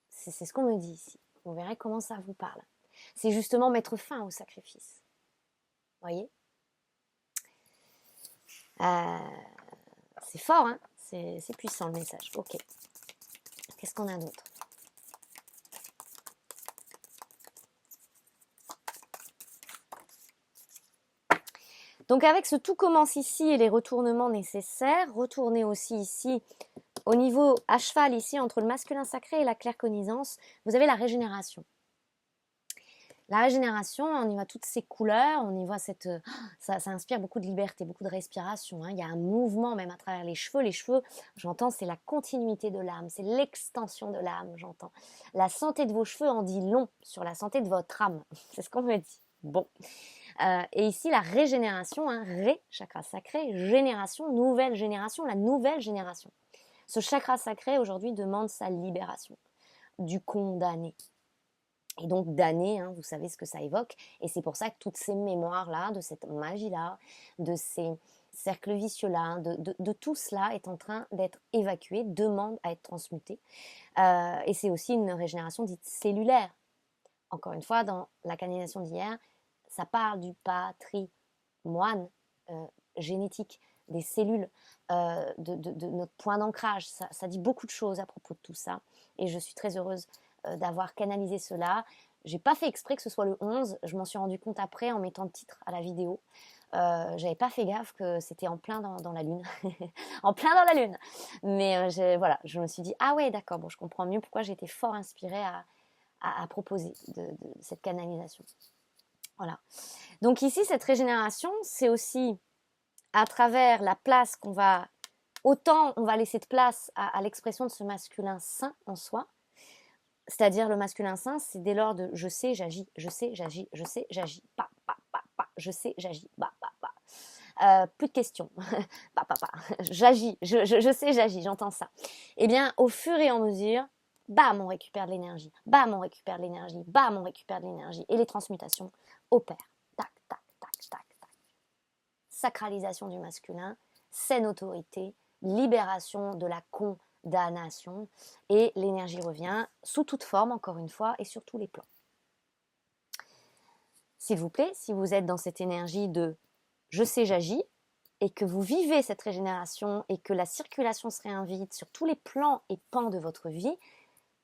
C'est ce qu'on me dit ici. Vous verrez comment ça vous parle. C'est justement mettre fin au sacrifice. Vous voyez, c'est fort, hein, c'est puissant le message. Ok. Qu'est-ce qu'on a d'autre? Donc avec ce tout commence ici et les retournements nécessaires, retournez aussi ici au niveau à cheval ici entre le masculin sacré et la claircognizance, vous avez la régénération. La régénération, on y voit toutes ces couleurs, on y voit ça inspire beaucoup de liberté, beaucoup de respiration, hein. Il y a un mouvement même à travers les cheveux. Les cheveux, j'entends, c'est la continuité de l'âme, c'est l'extension de l'âme, j'entends. La santé de vos cheveux en dit long sur la santé de votre âme, c'est ce qu'on me dit. Bon. Et ici, la régénération, hein, chakra sacré, génération, nouvelle génération, la nouvelle génération. Ce chakra sacré, aujourd'hui, demande sa libération du condamné. Et donc damné, hein, vous savez ce que ça évoque. Et c'est pour ça que toutes ces mémoires-là, de cette magie-là, de ces cercles vicieux-là, de tout cela est en train d'être évacué, demande à être transmuté. Et c'est aussi une régénération dite cellulaire. Encore une fois, dans la canalisation d'hier, ça parle du patrimoine génétique, des cellules, de notre point d'ancrage. Ça dit beaucoup de choses à propos de tout ça. Et je suis très heureuse d'avoir canalisé cela. J'ai pas fait exprès que ce soit le 11. Je m'en suis rendu compte après en mettant le titre à la vidéo. J'avais pas fait gaffe que c'était en plein dans la lune. En plein dans la lune. Mais voilà, je me suis dit, ah ouais, d'accord, bon, je comprends mieux pourquoi j'étais fort inspirée à proposer de cette canalisation. Voilà. Donc ici, cette régénération, c'est aussi à travers la place qu'on va... Autant on va laisser de place à l'expression de ce masculin saint en soi, c'est-à-dire le masculin saint, c'est dès lors de je sais, j'agis, je sais, j'agis, je sais, j'agis, pa, pa, pa, pa, je sais, j'agis, pa, pa, pa. Plus de questions, pa, pa, pa, j'agis, je sais, j'agis, j'entends ça. Eh bien, au fur et à mesure, bam, on récupère de l'énergie, bam, on récupère de l'énergie, bam, on récupère de l'énergie, et les transmutations opèrent. Tac, tac, tac, tac, tac. Sacralisation du masculin, saine autorité, libération de la condamnation, et l'énergie revient sous toute forme, encore une fois, et sur tous les plans. S'il vous plaît, si vous êtes dans cette énergie de « je sais, j'agis », et que vous vivez cette régénération et que la circulation se réinvite sur tous les plans et pans de votre vie,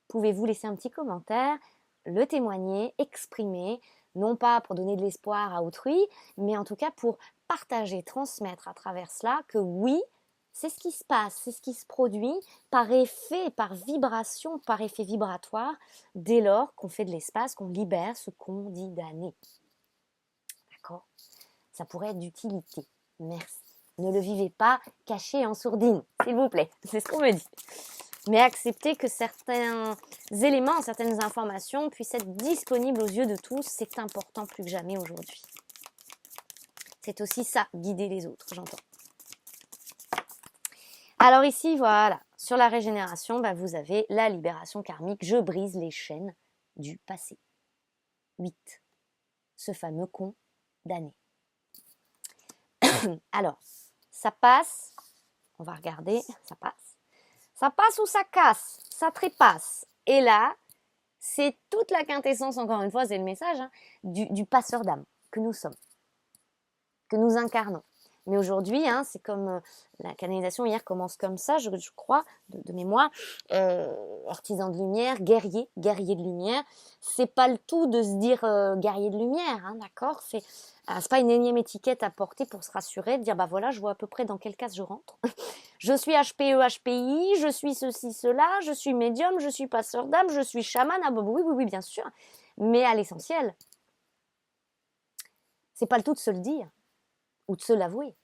pouvez-vous laisser un petit commentaire, le témoigner, exprimer, non pas pour donner de l'espoir à autrui, mais en tout cas pour partager, transmettre à travers cela que oui, c'est ce qui se passe, c'est ce qui se produit par effet, par vibration, par effet vibratoire, dès lors qu'on fait de l'espace, qu'on libère ce qu'on dit damné. D'accord ? Ça pourrait être d'utilité. Merci. Ne le vivez pas caché en sourdine, s'il vous plaît. C'est ce qu'on me dit. Mais acceptez que certains éléments, certaines informations puissent être disponibles aux yeux de tous. C'est important plus que jamais aujourd'hui. C'est aussi ça, guider les autres, j'entends. Alors ici, voilà, sur la régénération, vous avez la libération karmique. Je brise les chaînes du passé. 8. Ce fameux condamné. Alors, ça passe. On va regarder, ça passe. Ça passe ou ça casse, ça trépasse. Et là, c'est toute la quintessence, encore une fois, c'est le message du passeur d'âme que nous sommes, que nous incarnons. Mais aujourd'hui, c'est comme la canalisation hier commence comme ça, je crois, de mémoire. Artisan de lumière, guerrier de lumière. C'est pas le tout de se dire guerrier de lumière, d'accord ? C'est pas une énième étiquette à porter pour se rassurer, de dire voilà, je vois à peu près dans quelle case je rentre. Je suis HPE, HPI, je suis ceci, cela, je suis médium, je suis passeur d'âme, je suis chaman. Ah oui, bien sûr. Mais à l'essentiel, c'est pas le tout de se le dire ou de se l'avouer.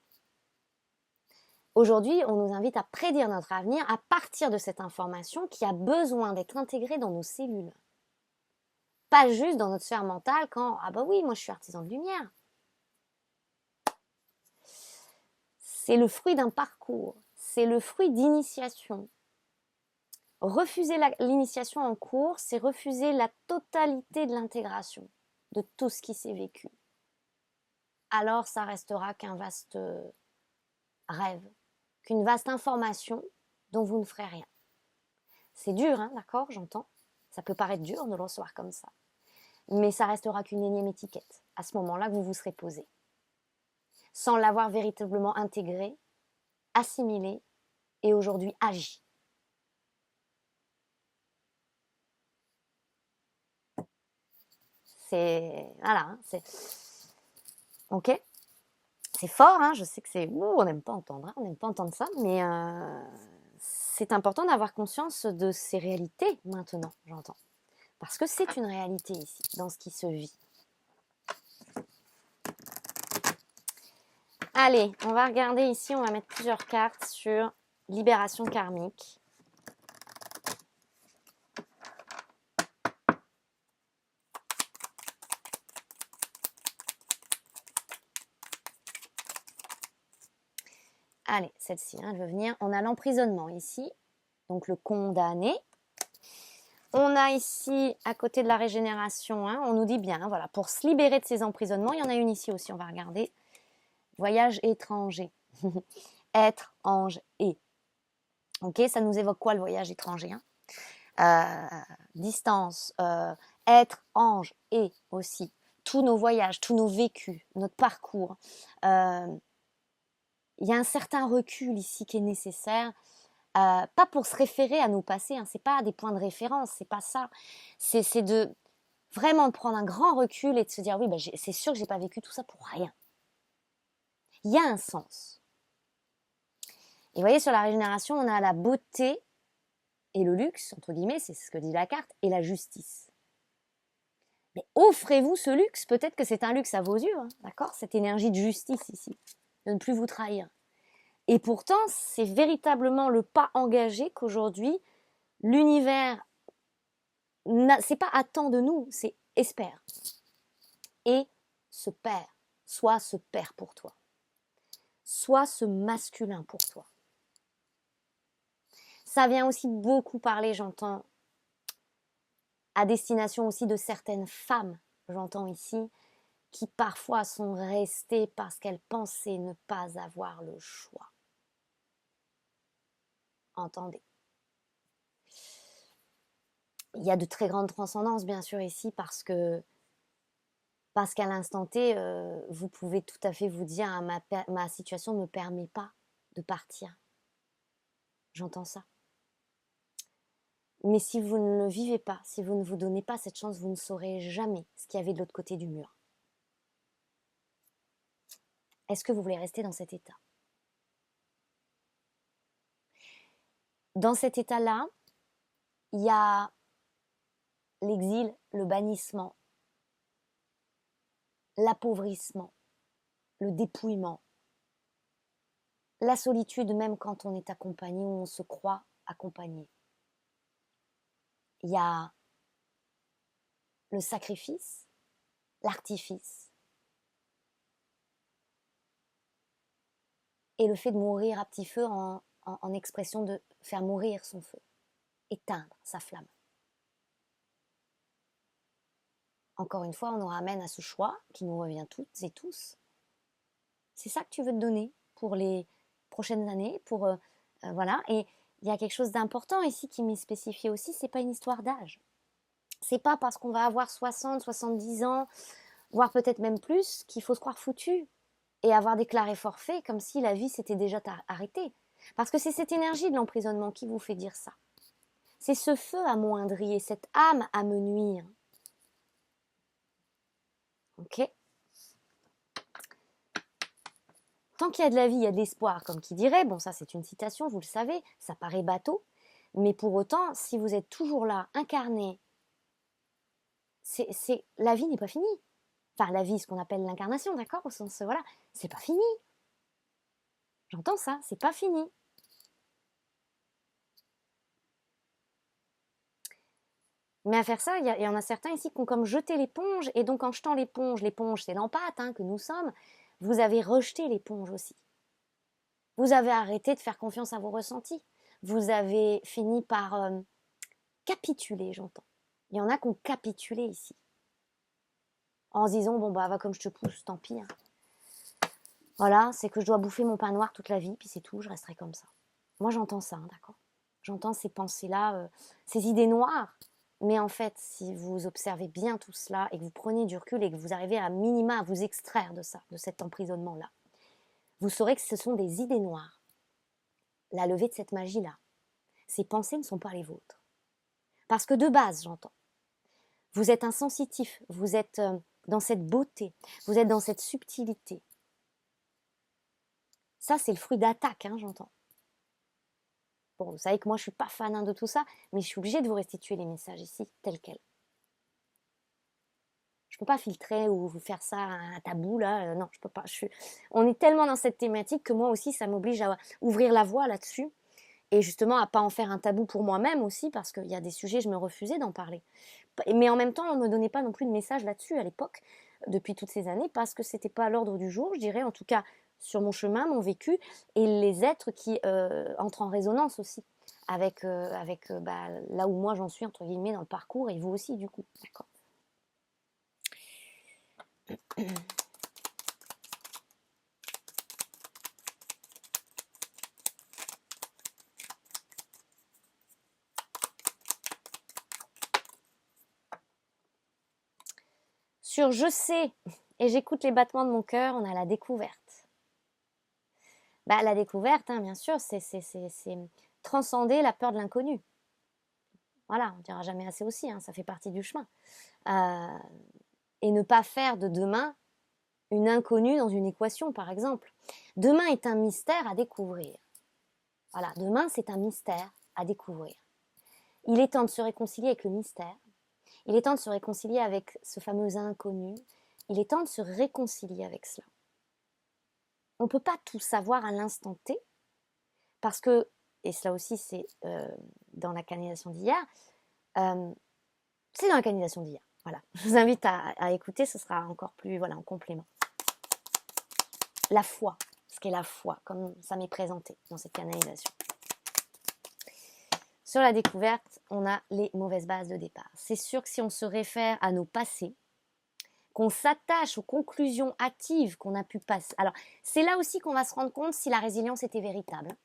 Aujourd'hui, on nous invite à prédire notre avenir à partir de cette information qui a besoin d'être intégrée dans nos cellules. Pas juste dans notre sphère mentale quand « Ah oui, moi je suis artisan de lumière ». C'est le fruit d'un parcours, c'est le fruit d'initiation. Refuser l'initiation en cours, c'est refuser la totalité de l'intégration de tout ce qui s'est vécu. Alors ça restera qu'un vaste rêve, qu'une vaste information dont vous ne ferez rien. C'est dur, d'accord, j'entends. Ça peut paraître dur de le recevoir comme ça. Mais ça restera qu'une énième étiquette, à ce moment-là que vous vous serez posé. Sans l'avoir véritablement intégré, assimilé et aujourd'hui agi. C'est ok. C'est fort, je sais que c'est on n'aime pas entendre, on n'aime pas entendre ça, mais c'est important d'avoir conscience de ces réalités maintenant, j'entends, parce que c'est une réalité ici, dans ce qui se vit. Allez, on va regarder ici, on va mettre plusieurs cartes sur libération karmique. Allez, celle-ci, elle veut venir. On a l'emprisonnement ici, donc le condamné. On a ici, à côté de la régénération, on nous dit bien, voilà, pour se libérer de ces emprisonnements, il y en a une ici aussi, on va regarder. Voyage étranger. Être, ange et. Ok, ça nous évoque quoi le voyage étranger distance, être, ange et aussi. Tous nos voyages, tous nos vécus, notre parcours. Il y a un certain recul ici qui est nécessaire. Pas pour se référer à nos passés, c'est pas des points de référence, c'est pas ça. C'est de vraiment prendre un grand recul et de se dire oui, c'est sûr que j'ai pas vécu tout ça pour rien. Il y a un sens. Et vous voyez, sur la régénération, on a la beauté et le luxe, entre guillemets, c'est ce que dit la carte, et la justice. Mais offrez-vous ce luxe, peut-être que c'est un luxe à vos yeux, d'accord ? Cette énergie de justice ici, de ne plus vous trahir. Et pourtant, c'est véritablement le pas engagé qu'aujourd'hui, l'univers, c'est pas attend de nous, c'est espère. Et ce père, soit ce père pour toi, soit ce masculin pour toi. Ça vient aussi beaucoup parler, j'entends, à destination aussi de certaines femmes, j'entends ici, qui parfois sont restées parce qu'elles pensaient ne pas avoir le choix. Entendez. Il y a de très grandes transcendances, bien sûr, ici, parce qu'à l'instant T, vous pouvez tout à fait vous dire ma situation ne me permet pas de partir. J'entends ça. Mais si vous ne le vivez pas, si vous ne vous donnez pas cette chance, vous ne saurez jamais ce qu'il y avait de l'autre côté du mur. Est-ce que vous voulez rester dans cet état ? Dans cet état-là, il y a l'exil, le bannissement, l'appauvrissement, le dépouillement. la solitude même quand on est accompagné ou on se croit accompagné. Il y a le sacrifice, l'artifice et le fait de mourir à petit feu en expression de faire mourir son feu, éteindre sa flamme. Encore une fois, on nous ramène à ce choix qui nous revient toutes et tous. C'est ça que tu veux te donner pour les prochaines années, voilà. Et il y a quelque chose d'important ici qui m'est spécifié aussi, c'est pas une histoire d'âge. C'est pas parce qu'on va avoir 60, 70 ans, voire peut-être même plus, qu'il faut se croire foutu et avoir déclaré forfait comme si la vie s'était déjà arrêtée. Parce que c'est cette énergie de l'emprisonnement qui vous fait dire ça. C'est ce feu amoindri et cette âme à me nuire. Ok ? Tant qu'il y a de la vie, il y a de l'espoir, comme qui dirait. Bon, ça c'est une citation, vous le savez, ça paraît bateau. Mais pour autant, si vous êtes toujours là, incarné, la vie n'est pas finie. Enfin, la vie, ce qu'on appelle l'incarnation, d'accord ? Au sens, voilà, c'est pas fini. J'entends ça, c'est pas fini. Mais à faire ça, il y en a certains ici qui ont comme jeté l'éponge, et donc en jetant l'éponge c'est l'empathe que nous sommes, vous avez rejeté l'éponge aussi. Vous avez arrêté de faire confiance à vos ressentis. Vous avez fini par capituler, j'entends. Il y en a qui ont capitulé ici. En se disant, bon bah va comme je te pousse, tant pis. Hein. Voilà, c'est que je dois bouffer mon pain noir toute la vie, puis c'est tout, je resterai comme ça. Moi j'entends ça, d'accord ? J'entends ces pensées-là, ces idées noires. Mais en fait, si vous observez bien tout cela et que vous prenez du recul et que vous arrivez à minima à vous extraire de ça, de cet emprisonnement-là, vous saurez que ce sont des idées noires. La levée de cette magie-là, ces pensées ne sont pas les vôtres. Parce que de base, j'entends, vous êtes insensitif, vous êtes dans cette beauté, vous êtes dans cette subtilité. Ça, c'est le fruit d'attaques, j'entends. Bon, vous savez que moi, je ne suis pas fan de tout ça, mais je suis obligée de vous restituer les messages ici, tels quels. Je ne peux pas filtrer ou vous faire ça un tabou, là. Non, je ne peux pas. On est tellement dans cette thématique que moi aussi, ça m'oblige à ouvrir la voie là-dessus. Et justement, à ne pas en faire un tabou pour moi-même aussi, parce qu'il y a des sujets, je me refusais d'en parler. Mais en même temps, on ne me donnait pas non plus de message là-dessus à l'époque, depuis toutes ces années, parce que ce n'était pas à l'ordre du jour, je dirais, en tout cas sur mon chemin, mon vécu, et les êtres qui entrent en résonance aussi avec là où moi j'en suis, entre guillemets, dans le parcours, et vous aussi, du coup. D'accord. Sur je sais et j'écoute les battements de mon cœur, on a la découverte. La découverte, bien sûr, c'est transcender la peur de l'inconnu. Voilà, on ne dira jamais assez aussi, ça fait partie du chemin. Et ne pas faire de demain une inconnue dans une équation, par exemple. Demain est un mystère à découvrir. Voilà, demain c'est un mystère à découvrir. Il est temps de se réconcilier avec le mystère. Il est temps de se réconcilier avec ce fameux inconnu. Il est temps de se réconcilier avec cela. On ne peut pas tout savoir à l'instant T, parce que, et cela aussi c'est dans la canalisation d'hier, c'est dans la canalisation d'hier. Voilà, je vous invite à écouter, ce sera encore plus en complément. La foi, ce qu'est la foi, comme ça m'est présenté dans cette canalisation. Sur la découverte, on a les mauvaises bases de départ. C'est sûr que si on se réfère à nos passés, qu'on s'attache aux conclusions hâtives qu'on a pu passer. Alors, c'est là aussi qu'on va se rendre compte si la résilience était véritable.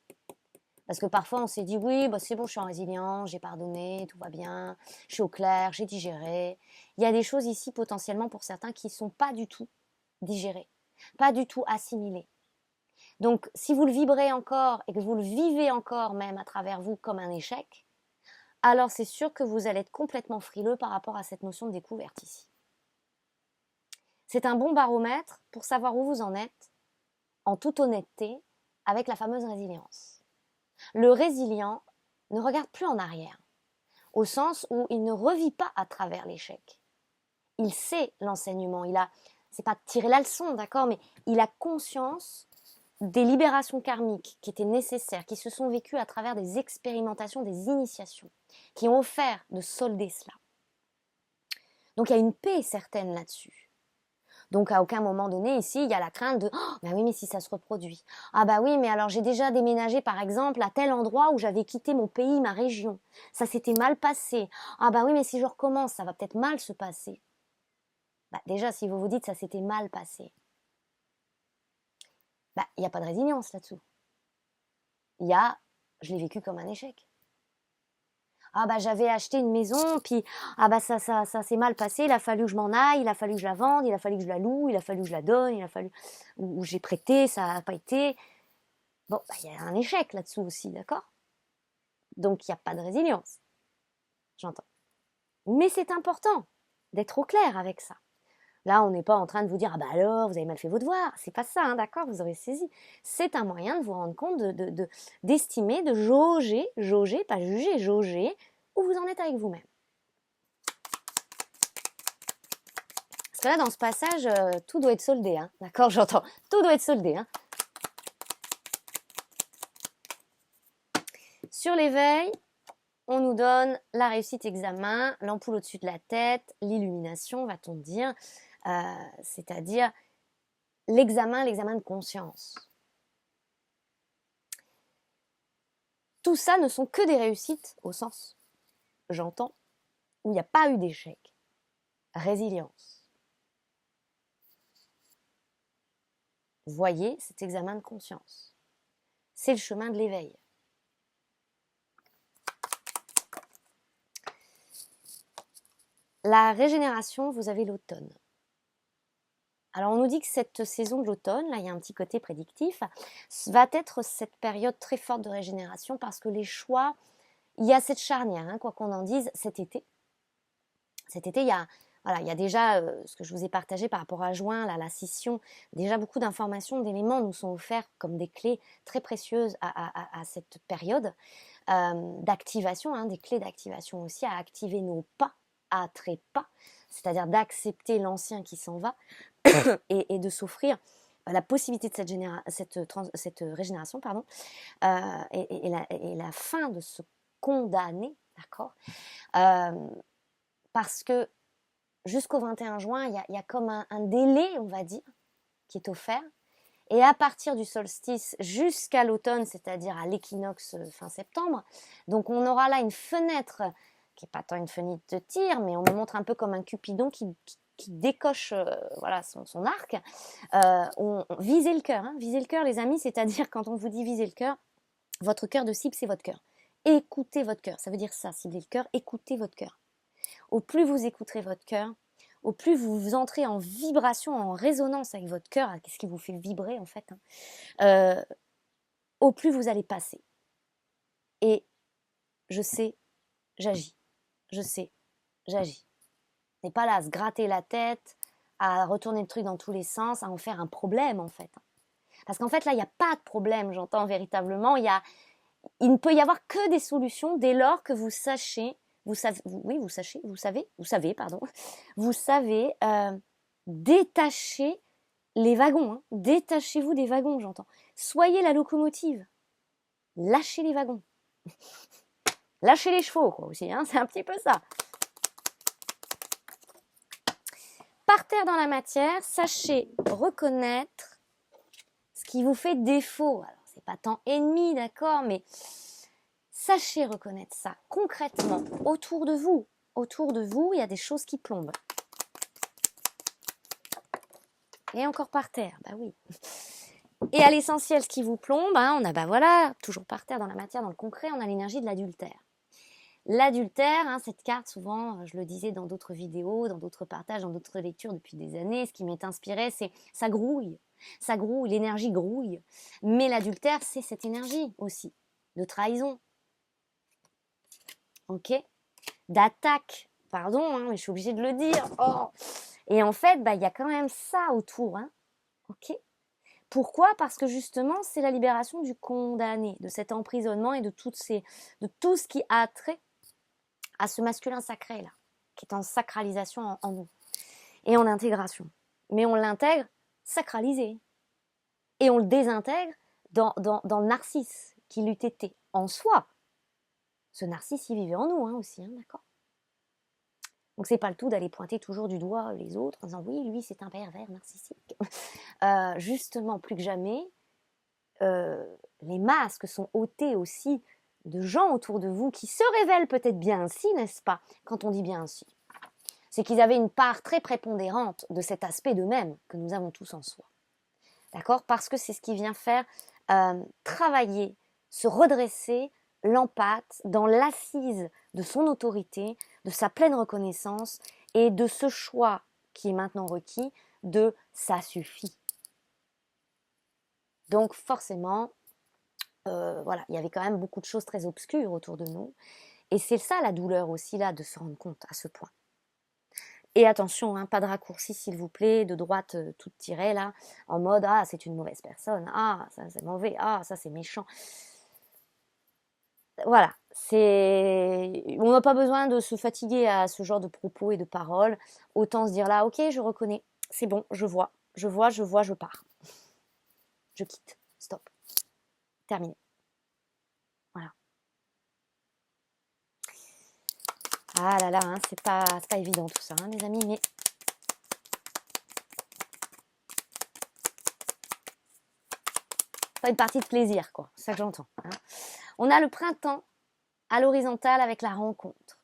Parce que parfois, on s'est dit, oui, c'est bon, je suis en résilience, j'ai pardonné, tout va bien, je suis au clair, j'ai digéré. Il y a des choses ici, potentiellement, pour certains, qui ne sont pas du tout digérées, pas du tout assimilées. Donc, si vous le vibrez encore et que vous le vivez encore même à travers vous comme un échec, alors c'est sûr que vous allez être complètement frileux par rapport à cette notion de découverte ici. C'est un bon baromètre pour savoir où vous en êtes, en toute honnêteté, avec la fameuse résilience. Le résilient ne regarde plus en arrière, au sens où il ne revit pas à travers l'échec. Il sait l'enseignement, c'est pas tirer la leçon, d'accord, mais il a conscience des libérations karmiques qui étaient nécessaires, qui se sont vécues à travers des expérimentations, des initiations, qui ont offert de solder cela. Donc il y a une paix certaine là-dessus. Donc à aucun moment donné ici, il y a la crainte de « bah oui, mais si ça se reproduit. Ah bah oui, mais alors j'ai déjà déménagé par exemple à tel endroit où j'avais quitté mon pays, ma région. Ça s'était mal passé. Ah bah oui, mais si je recommence, ça va peut-être mal se passer. » Bah déjà, si vous vous dites « ça s'était mal passé », bah il n'y a pas de résilience là-dessous. Il y a « je l'ai vécu comme un échec ». Ah bah j'avais acheté une maison, puis ah bah ça s'est mal passé, il a fallu que je m'en aille, il a fallu que je la vende, il a fallu que je la loue, il a fallu que je la donne, il a fallu ou j'ai prêté, ça n'a pas été. Bon, bah il y a un échec là-dessous aussi, d'accord? Donc il n'y a pas de résilience, j'entends. Mais c'est important d'être au clair avec ça. Là, on n'est pas en train de vous dire ah bah alors vous avez mal fait vos devoirs, c'est pas ça, hein, d'accord? Vous aurez saisi. C'est un moyen de vous rendre compte, d'estimer, de jauger, pas juger, jauger où vous en êtes avec vous-même. Parce que là, dans ce passage, tout doit être soldé, hein, d'accord? J'entends, tout doit être soldé, hein. Sur l'éveil, on nous donne la réussite examen, l'ampoule au-dessus de la tête, l'illumination, va-t-on dire, c'est-à-dire l'examen de conscience. Tout ça ne sont que des réussites, au sens, j'entends, où il n'y a pas eu d'échec. Résilience. Voyez cet examen de conscience. C'est le chemin de l'éveil. La régénération, vous avez l'automne. Alors on nous dit que cette saison de l'automne, là il y a un petit côté prédictif, va être cette période très forte de régénération parce que les choix, il y a cette charnière, hein, quoi qu'on en dise, cet été. Cet été, il y a déjà ce que je vous ai partagé par rapport à juin, là, la scission, déjà beaucoup d'informations, d'éléments nous sont offerts comme des clés très précieuses à cette période d'activation, hein, des clés d'activation aussi, à activer nos pas, à trépas, c'est-à-dire d'accepter l'ancien qui s'en va et de s'offrir la possibilité de cette régénération, pardon, et la fin de se condamner, d'accord, parce que jusqu'au 21 juin, il y a comme un délai, on va dire, qui est offert. Et à partir du solstice jusqu'à l'automne, c'est-à-dire à l'équinoxe fin septembre, donc on aura là une fenêtre, qui n'est pas tant une fenêtre de tir, mais on me montre un peu comme un cupidon qui décoche voilà, son arc. Visez le cœur, hein, visez le cœur les amis, c'est-à-dire quand on vous dit viser le cœur, votre cœur de cible, c'est votre cœur. Écoutez votre cœur, ça veut dire ça, cibler le cœur, écoutez votre cœur. Au plus vous écouterez votre cœur, au plus vous entrez en vibration, en résonance avec votre cœur, qu'est-ce qui vous fait vibrer en fait, hein, au plus vous allez passer. Et je sais, j'agis. Je sais, j'agis. On n'est pas là à se gratter la tête, à retourner le truc dans tous les sens, à en faire un problème en fait. Parce qu'en fait là, il n'y a pas de problème, j'entends véritablement. Il ne peut y avoir que des solutions dès lors que vous savez détacher les wagons, hein. Détachez-vous des wagons, j'entends. Soyez la locomotive. Lâchez les wagons. Lâchez les chevaux, quoi, aussi, hein, c'est un petit peu ça. Par terre dans la matière, sachez reconnaître ce qui vous fait défaut. Alors, c'est pas tant ennemi, d'accord, mais sachez reconnaître ça concrètement autour de vous. Autour de vous, il y a des choses qui plombent. Et encore par terre, bah oui. Et à l'essentiel, ce qui vous plombe, hein, on a, bah voilà, toujours par terre dans la matière, dans le concret, on a l'énergie de l'adultère. L'adultère, hein, cette carte, souvent, je le disais dans d'autres vidéos, dans d'autres partages, dans d'autres lectures depuis des années, ce qui m'est inspiré, c'est ça grouille, l'énergie grouille. Mais l'adultère, c'est cette énergie aussi, de trahison, ok, d'attaque, pardon, hein, mais je suis obligée de le dire. Oh. Et en fait, bah, y a quand même ça autour, hein, ok. Pourquoi? Parce que justement, c'est la libération du condamné, de cet emprisonnement et de tout ce qui a trait à ce masculin sacré là, qui est en sacralisation en nous et en intégration. Mais on l'intègre sacralisé. et on le désintègre dans le narcisse qu'il eût été en soi. Ce narcisse, il vivait en nous aussi, d'accord. Donc c'est pas le tout d'aller pointer toujours du doigt les autres en disant oui, lui c'est un pervers narcissique. Justement, plus que jamais, les masques sont ôtés aussi de gens autour de vous qui se révèlent peut-être bien ainsi, n'est-ce pas? Quand on dit bien ainsi, c'est qu'ils avaient une part très prépondérante de cet aspect d'eux-mêmes que nous avons tous en soi. D'accord? Parce que c'est ce qui vient faire travailler, se redresser l'empathe dans l'assise de son autorité, de sa pleine reconnaissance et de ce choix qui est maintenant requis de ça suffit. Donc forcément, voilà, il y avait quand même beaucoup de choses très obscures autour de nous. Et c'est ça la douleur aussi là de se rendre compte à ce point. Et attention, pas de raccourci s'il vous plaît, de droite toute tirée là, en mode ah c'est une mauvaise personne, ah ça c'est mauvais, ah ça c'est méchant. Voilà, on n'a pas besoin de se fatiguer à ce genre de propos et de paroles. Autant se dire là, ok, je reconnais, c'est bon, je vois, je pars. Je quitte, stop, terminé. Voilà. Ah là là, c'est pas évident tout ça, mes amis, mais pas une partie de plaisir, quoi. C'est ça que j'entends. On a le printemps à l'horizontale avec la rencontre.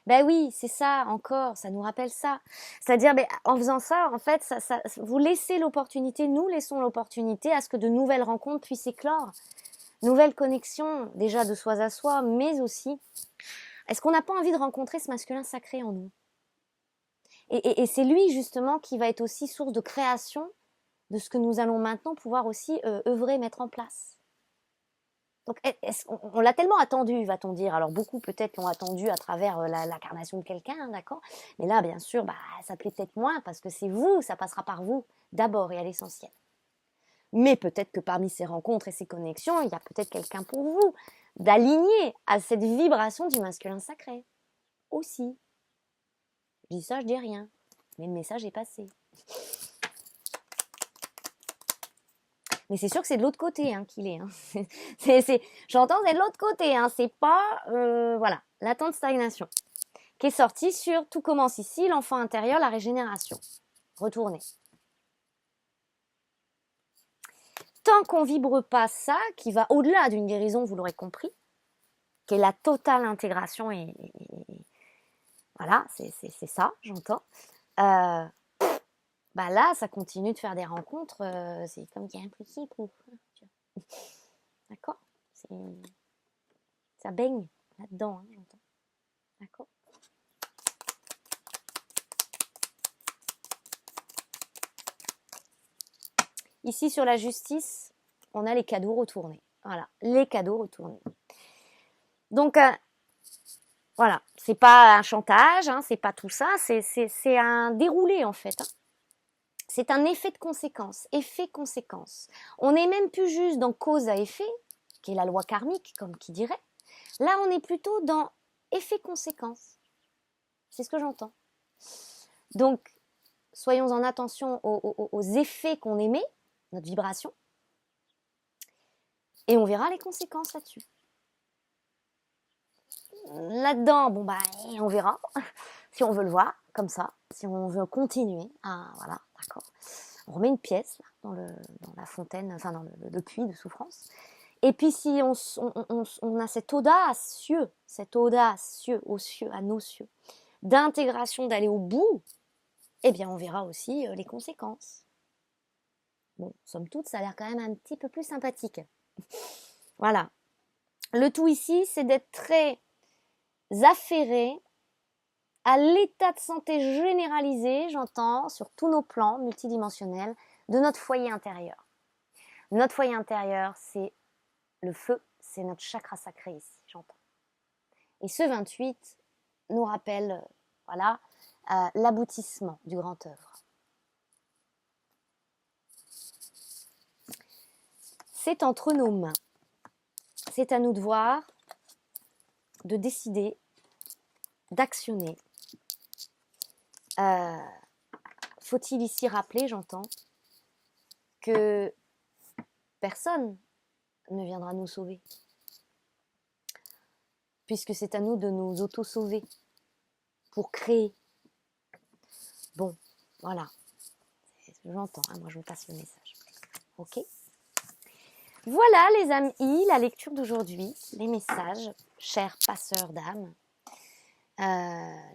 Ben oui, c'est ça, encore, ça nous rappelle ça. C'est-à-dire, en faisant ça, en fait, vous laissez l'opportunité, nous laissons l'opportunité à ce que de nouvelles rencontres puissent éclore. Nouvelles connexions, déjà de soi à soi, mais aussi, est-ce qu'on n'a pas envie de rencontrer ce masculin sacré en nous? Et c'est lui, justement, qui va être aussi source de création de ce que nous allons maintenant pouvoir aussi œuvrer, mettre en place. Donc, on l'a tellement attendu, va-t-on dire. Alors, beaucoup peut-être l'ont attendu à travers l'incarnation de quelqu'un, d'accord. Mais là, bien sûr, ça plaît peut-être moins parce que c'est vous, ça passera par vous d'abord et à l'essentiel. Mais peut-être que parmi ces rencontres et ces connexions, il y a peut-être quelqu'un pour vous d'aligner à cette vibration du masculin sacré aussi. Je dis ça, je dis rien. Mais le message est passé. Mais c'est sûr que c'est de l'autre côté qu'il est. J'entends, c'est de l'autre côté. C'est pas, voilà, l'attente stagnation. Qui est sortie sur Tout commence ici, l'enfant intérieur, la régénération. Retournez. Tant qu'on vibre pas ça, qui va au-delà d'une guérison, vous l'aurez compris, qui est la totale intégration et voilà, c'est ça, j'entends. Là, ça continue de faire des rencontres, c'est comme qu'il y a un petit trou. D'accord? Ça baigne là-dedans, j'entends. D'accord? Ici, sur la justice, on a les cadeaux retournés. Voilà, les cadeaux retournés. Donc, voilà, c'est pas un chantage, c'est pas tout ça, c'est un déroulé en fait. C'est un effet de conséquence, effet-conséquence. On n'est même plus juste dans cause à effet, qui est la loi karmique, comme qui dirait. Là, on est plutôt dans effet-conséquence. C'est ce que j'entends. Donc, soyons en attention aux effets qu'on émet, notre vibration, et on verra les conséquences là-dessus. Là-dedans, on verra si on veut le voir comme ça, si on veut continuer. Voilà, d'accord. On remet une pièce là, dans la fontaine, enfin dans le puits de souffrance. Et puis si on a cette audacieux aux cieux, à nos cieux, d'intégration, d'aller au bout, eh bien on verra aussi les conséquences. Bon, somme toute, ça a l'air quand même un petit peu plus sympathique. Voilà. Le tout ici, c'est d'être très affairé à l'état de santé généralisé, j'entends, sur tous nos plans multidimensionnels, de notre foyer intérieur. Notre foyer intérieur, c'est le feu, c'est notre chakra sacré ici, j'entends. Et ce 28 nous rappelle, voilà, l'aboutissement du grand œuvre. C'est entre nos mains. C'est à nous de voir, de décider, d'actionner. Faut-il ici rappeler, j'entends, que personne ne viendra nous sauver. Puisque c'est à nous de nous auto-sauver pour créer. Bon, voilà. J'entends, hein, moi je vous passe le message. Ok ? Voilà les amis, la lecture d'aujourd'hui, les messages, chers passeurs d'âme.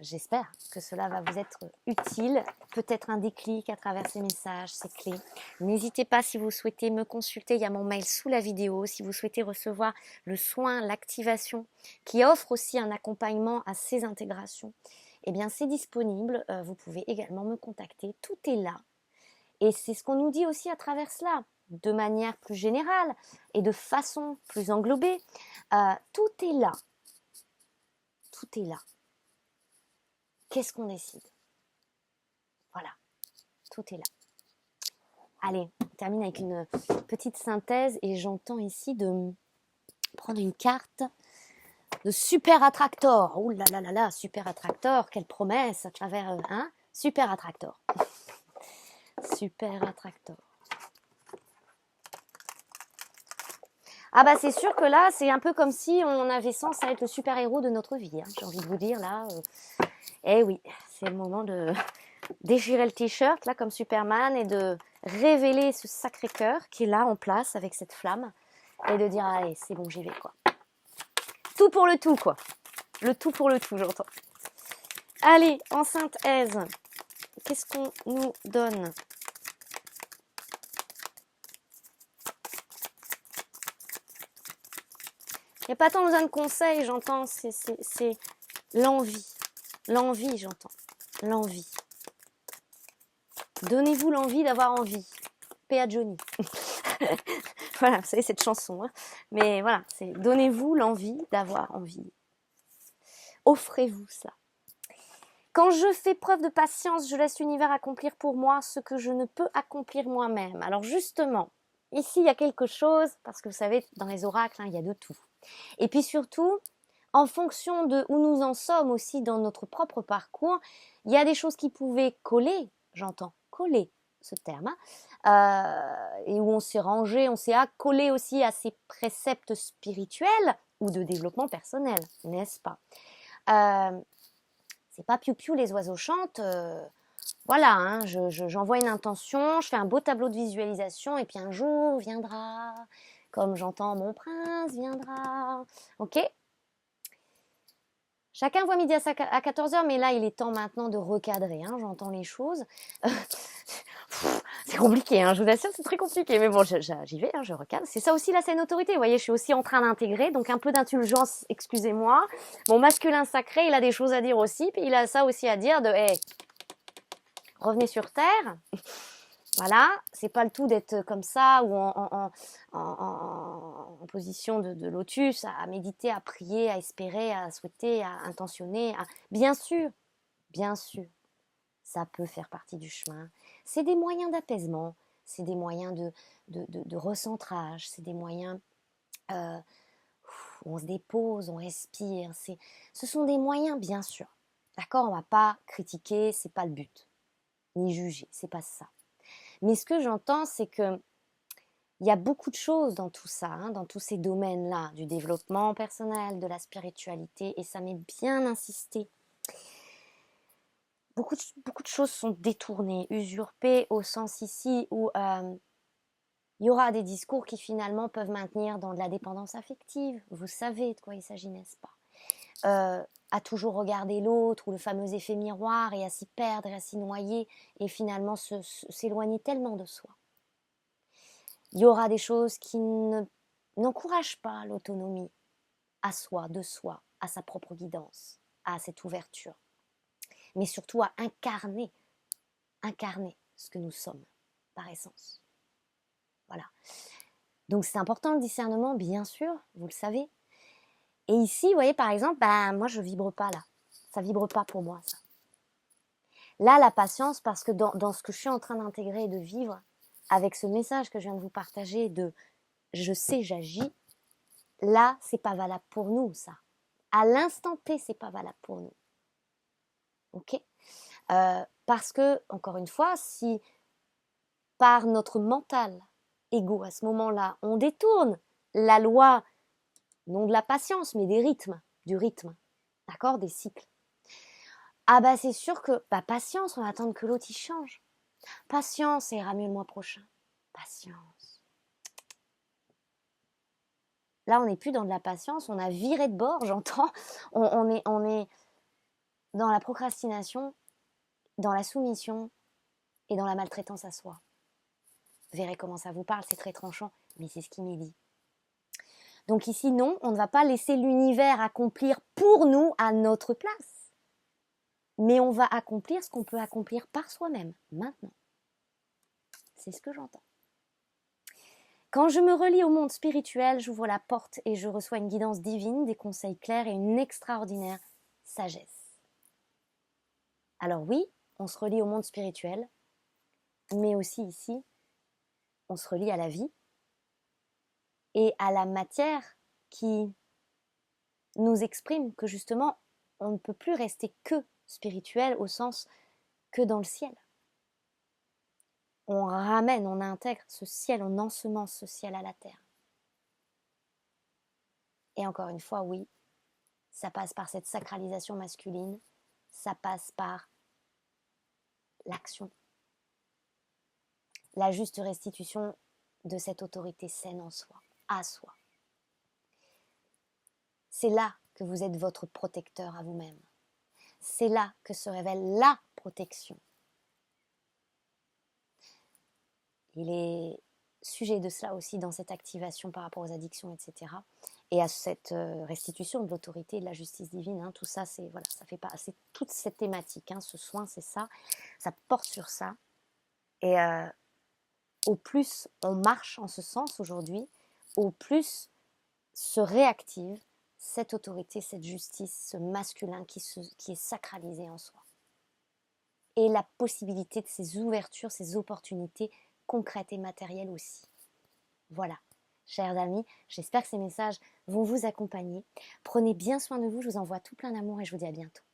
J'espère que cela va vous être utile, peut-être un déclic à travers ces messages, ces clés. N'hésitez pas si vous souhaitez me consulter, il y a mon mail sous la vidéo. Si vous souhaitez recevoir le soin, l'activation, qui offre aussi un accompagnement à ces intégrations, eh bien c'est disponible. Vous pouvez également me contacter, tout est là. Et c'est ce qu'on nous dit aussi à travers cela, de manière plus générale et de façon plus englobée. Tout est là. Tout est là. Qu'est-ce qu'on décide? Voilà, tout est là. Allez, on termine avec une petite synthèse et j'entends ici de prendre une carte de Super Attractor. Ouh là là là là, Super Attractor, quelle promesse à travers Super Attractor. Super Attractor. Ah bah c'est sûr que là, c'est un peu comme si on avait sens à être le super-héros de notre vie. Hein. J'ai envie de vous dire là, eh oui, c'est le moment de déchirer le t-shirt là comme Superman et de révéler ce sacré cœur qui est là en place avec cette flamme et de dire allez c'est bon j'y vais quoi. Tout pour le tout quoi. Le tout pour le tout j'entends. Allez en synthèse, qu'est-ce qu'on nous donne? Il n'y a pas tant besoin de conseils, j'entends, c'est l'envie. L'envie, j'entends. L'envie. Donnez-vous l'envie d'avoir envie. P.A. Johnny. Voilà, vous savez cette chanson. Hein. Mais voilà, c'est donnez-vous l'envie d'avoir envie. Offrez-vous ça. Quand je fais preuve de patience, je laisse l'univers accomplir pour moi ce que je ne peux accomplir moi-même. Alors justement, ici il y a quelque chose, parce que vous savez, dans les oracles, hein, il y a de tout. Et puis surtout, en fonction de où nous en sommes aussi dans notre propre parcours, il y a des choses qui pouvaient coller, j'entends, coller ce terme, et où on s'est rangé, on s'est accolé aussi à ces préceptes spirituels ou de développement personnel, n'est-ce pas? C'est pas piou-piou les oiseaux chantent, voilà, hein, j'envoie une intention, je fais un beau tableau de visualisation et puis un jour viendra, comme j'entends mon prince viendra, ok? Chacun voit midi à 14h, mais là, il est temps maintenant de recadrer. Hein, j'entends les choses. C'est compliqué, hein, je vous assure, c'est très compliqué. Mais bon, j'y vais, hein, je recadre. C'est ça aussi la saine autorité. Vous voyez, je suis aussi en train d'intégrer. Donc, un peu d'indulgence, excusez-moi. Mon masculin sacré, il a des choses à dire aussi. Puis, il a ça aussi à dire de hey, revenez sur terre. Voilà, c'est pas le tout d'être comme ça ou en position de lotus, à méditer, à prier, à espérer, à souhaiter, à intentionner. Bien sûr, ça peut faire partie du chemin. C'est des moyens d'apaisement, c'est des moyens de recentrage, c'est des moyens où on se dépose, on respire. Ce sont des moyens, bien sûr. D'accord, on va pas critiquer, c'est pas le but, ni juger, c'est pas ça. Mais ce que j'entends, c'est que il y a beaucoup de choses dans tout ça, hein, dans tous ces domaines-là, du développement personnel, de la spiritualité, et ça m'est bien insisté. Beaucoup de choses sont détournées, usurpées, au sens ici où il y aura des discours qui finalement peuvent maintenir dans de la dépendance affective. Vous savez de quoi il s'agit, n'est-ce pas? À toujours regarder l'autre, ou le fameux effet miroir, et à s'y perdre, et à s'y noyer, et finalement s'éloigner tellement de soi. Il y aura des choses qui n'encouragent pas l'autonomie à soi, de soi, à sa propre guidance, à cette ouverture. Mais surtout à incarner ce que nous sommes, par essence. Voilà. Donc c'est important le discernement, bien sûr, vous le savez. Et ici, vous voyez, par exemple, moi je vibre pas là. Ça vibre pas pour moi, ça. Là, la patience, parce que dans ce que je suis en train d'intégrer et de vivre, avec ce message que je viens de vous partager de je sais, j'agis, là, c'est pas valable pour nous, ça. À l'instant T, c'est pas valable pour nous. Ok? Parce que, encore une fois, si par notre mental, égaux à ce moment-là, on détourne la loi, non de la patience, mais des rythmes, du rythme, d'accord, des cycles. Ah bah c'est sûr que, bah patience, on va attendre que l'autre il change. Patience, ça ira mieux le mois prochain. Patience. Là, on n'est plus dans de la patience, on a viré de bord, j'entends. On est dans la procrastination, dans la soumission et dans la maltraitance à soi. Vous verrez comment ça vous parle, c'est très tranchant, mais c'est ce qui m'est dit. Donc ici, non, on ne va pas laisser l'univers accomplir pour nous à notre place. Mais on va accomplir ce qu'on peut accomplir par soi-même, maintenant. C'est ce que j'entends. Quand je me relie au monde spirituel, j'ouvre la porte et je reçois une guidance divine, des conseils clairs et une extraordinaire sagesse. Alors oui, on se relie au monde spirituel, mais aussi ici, on se relie à la vie et à la matière qui nous exprime que justement, on ne peut plus rester que spirituel au sens que dans le ciel. On ramène, on intègre ce ciel, on ensemence ce ciel à la terre. Et encore une fois, oui, ça passe par cette sacralisation masculine, ça passe par l'action, la juste restitution de cette autorité saine en soi, à soi. C'est là que vous êtes votre protecteur à vous-même. C'est là que se révèle la protection. Il est sujet de cela aussi dans cette activation par rapport aux addictions, etc. Et à cette restitution de l'autorité et de la justice divine. Hein, tout ça, c'est voilà, ça fait pas, c'est toute cette thématique. Hein, ce soin, c'est ça. Ça porte sur ça. Et au plus on marche en ce sens aujourd'hui, au plus se réactive cette autorité, cette justice, ce masculin qui est sacralisé en soi. Et la possibilité de ces ouvertures, ces opportunités concrètes et matérielles aussi. Voilà, chers amis, j'espère que ces messages vont vous accompagner. Prenez bien soin de vous, je vous envoie tout plein d'amour et je vous dis à bientôt.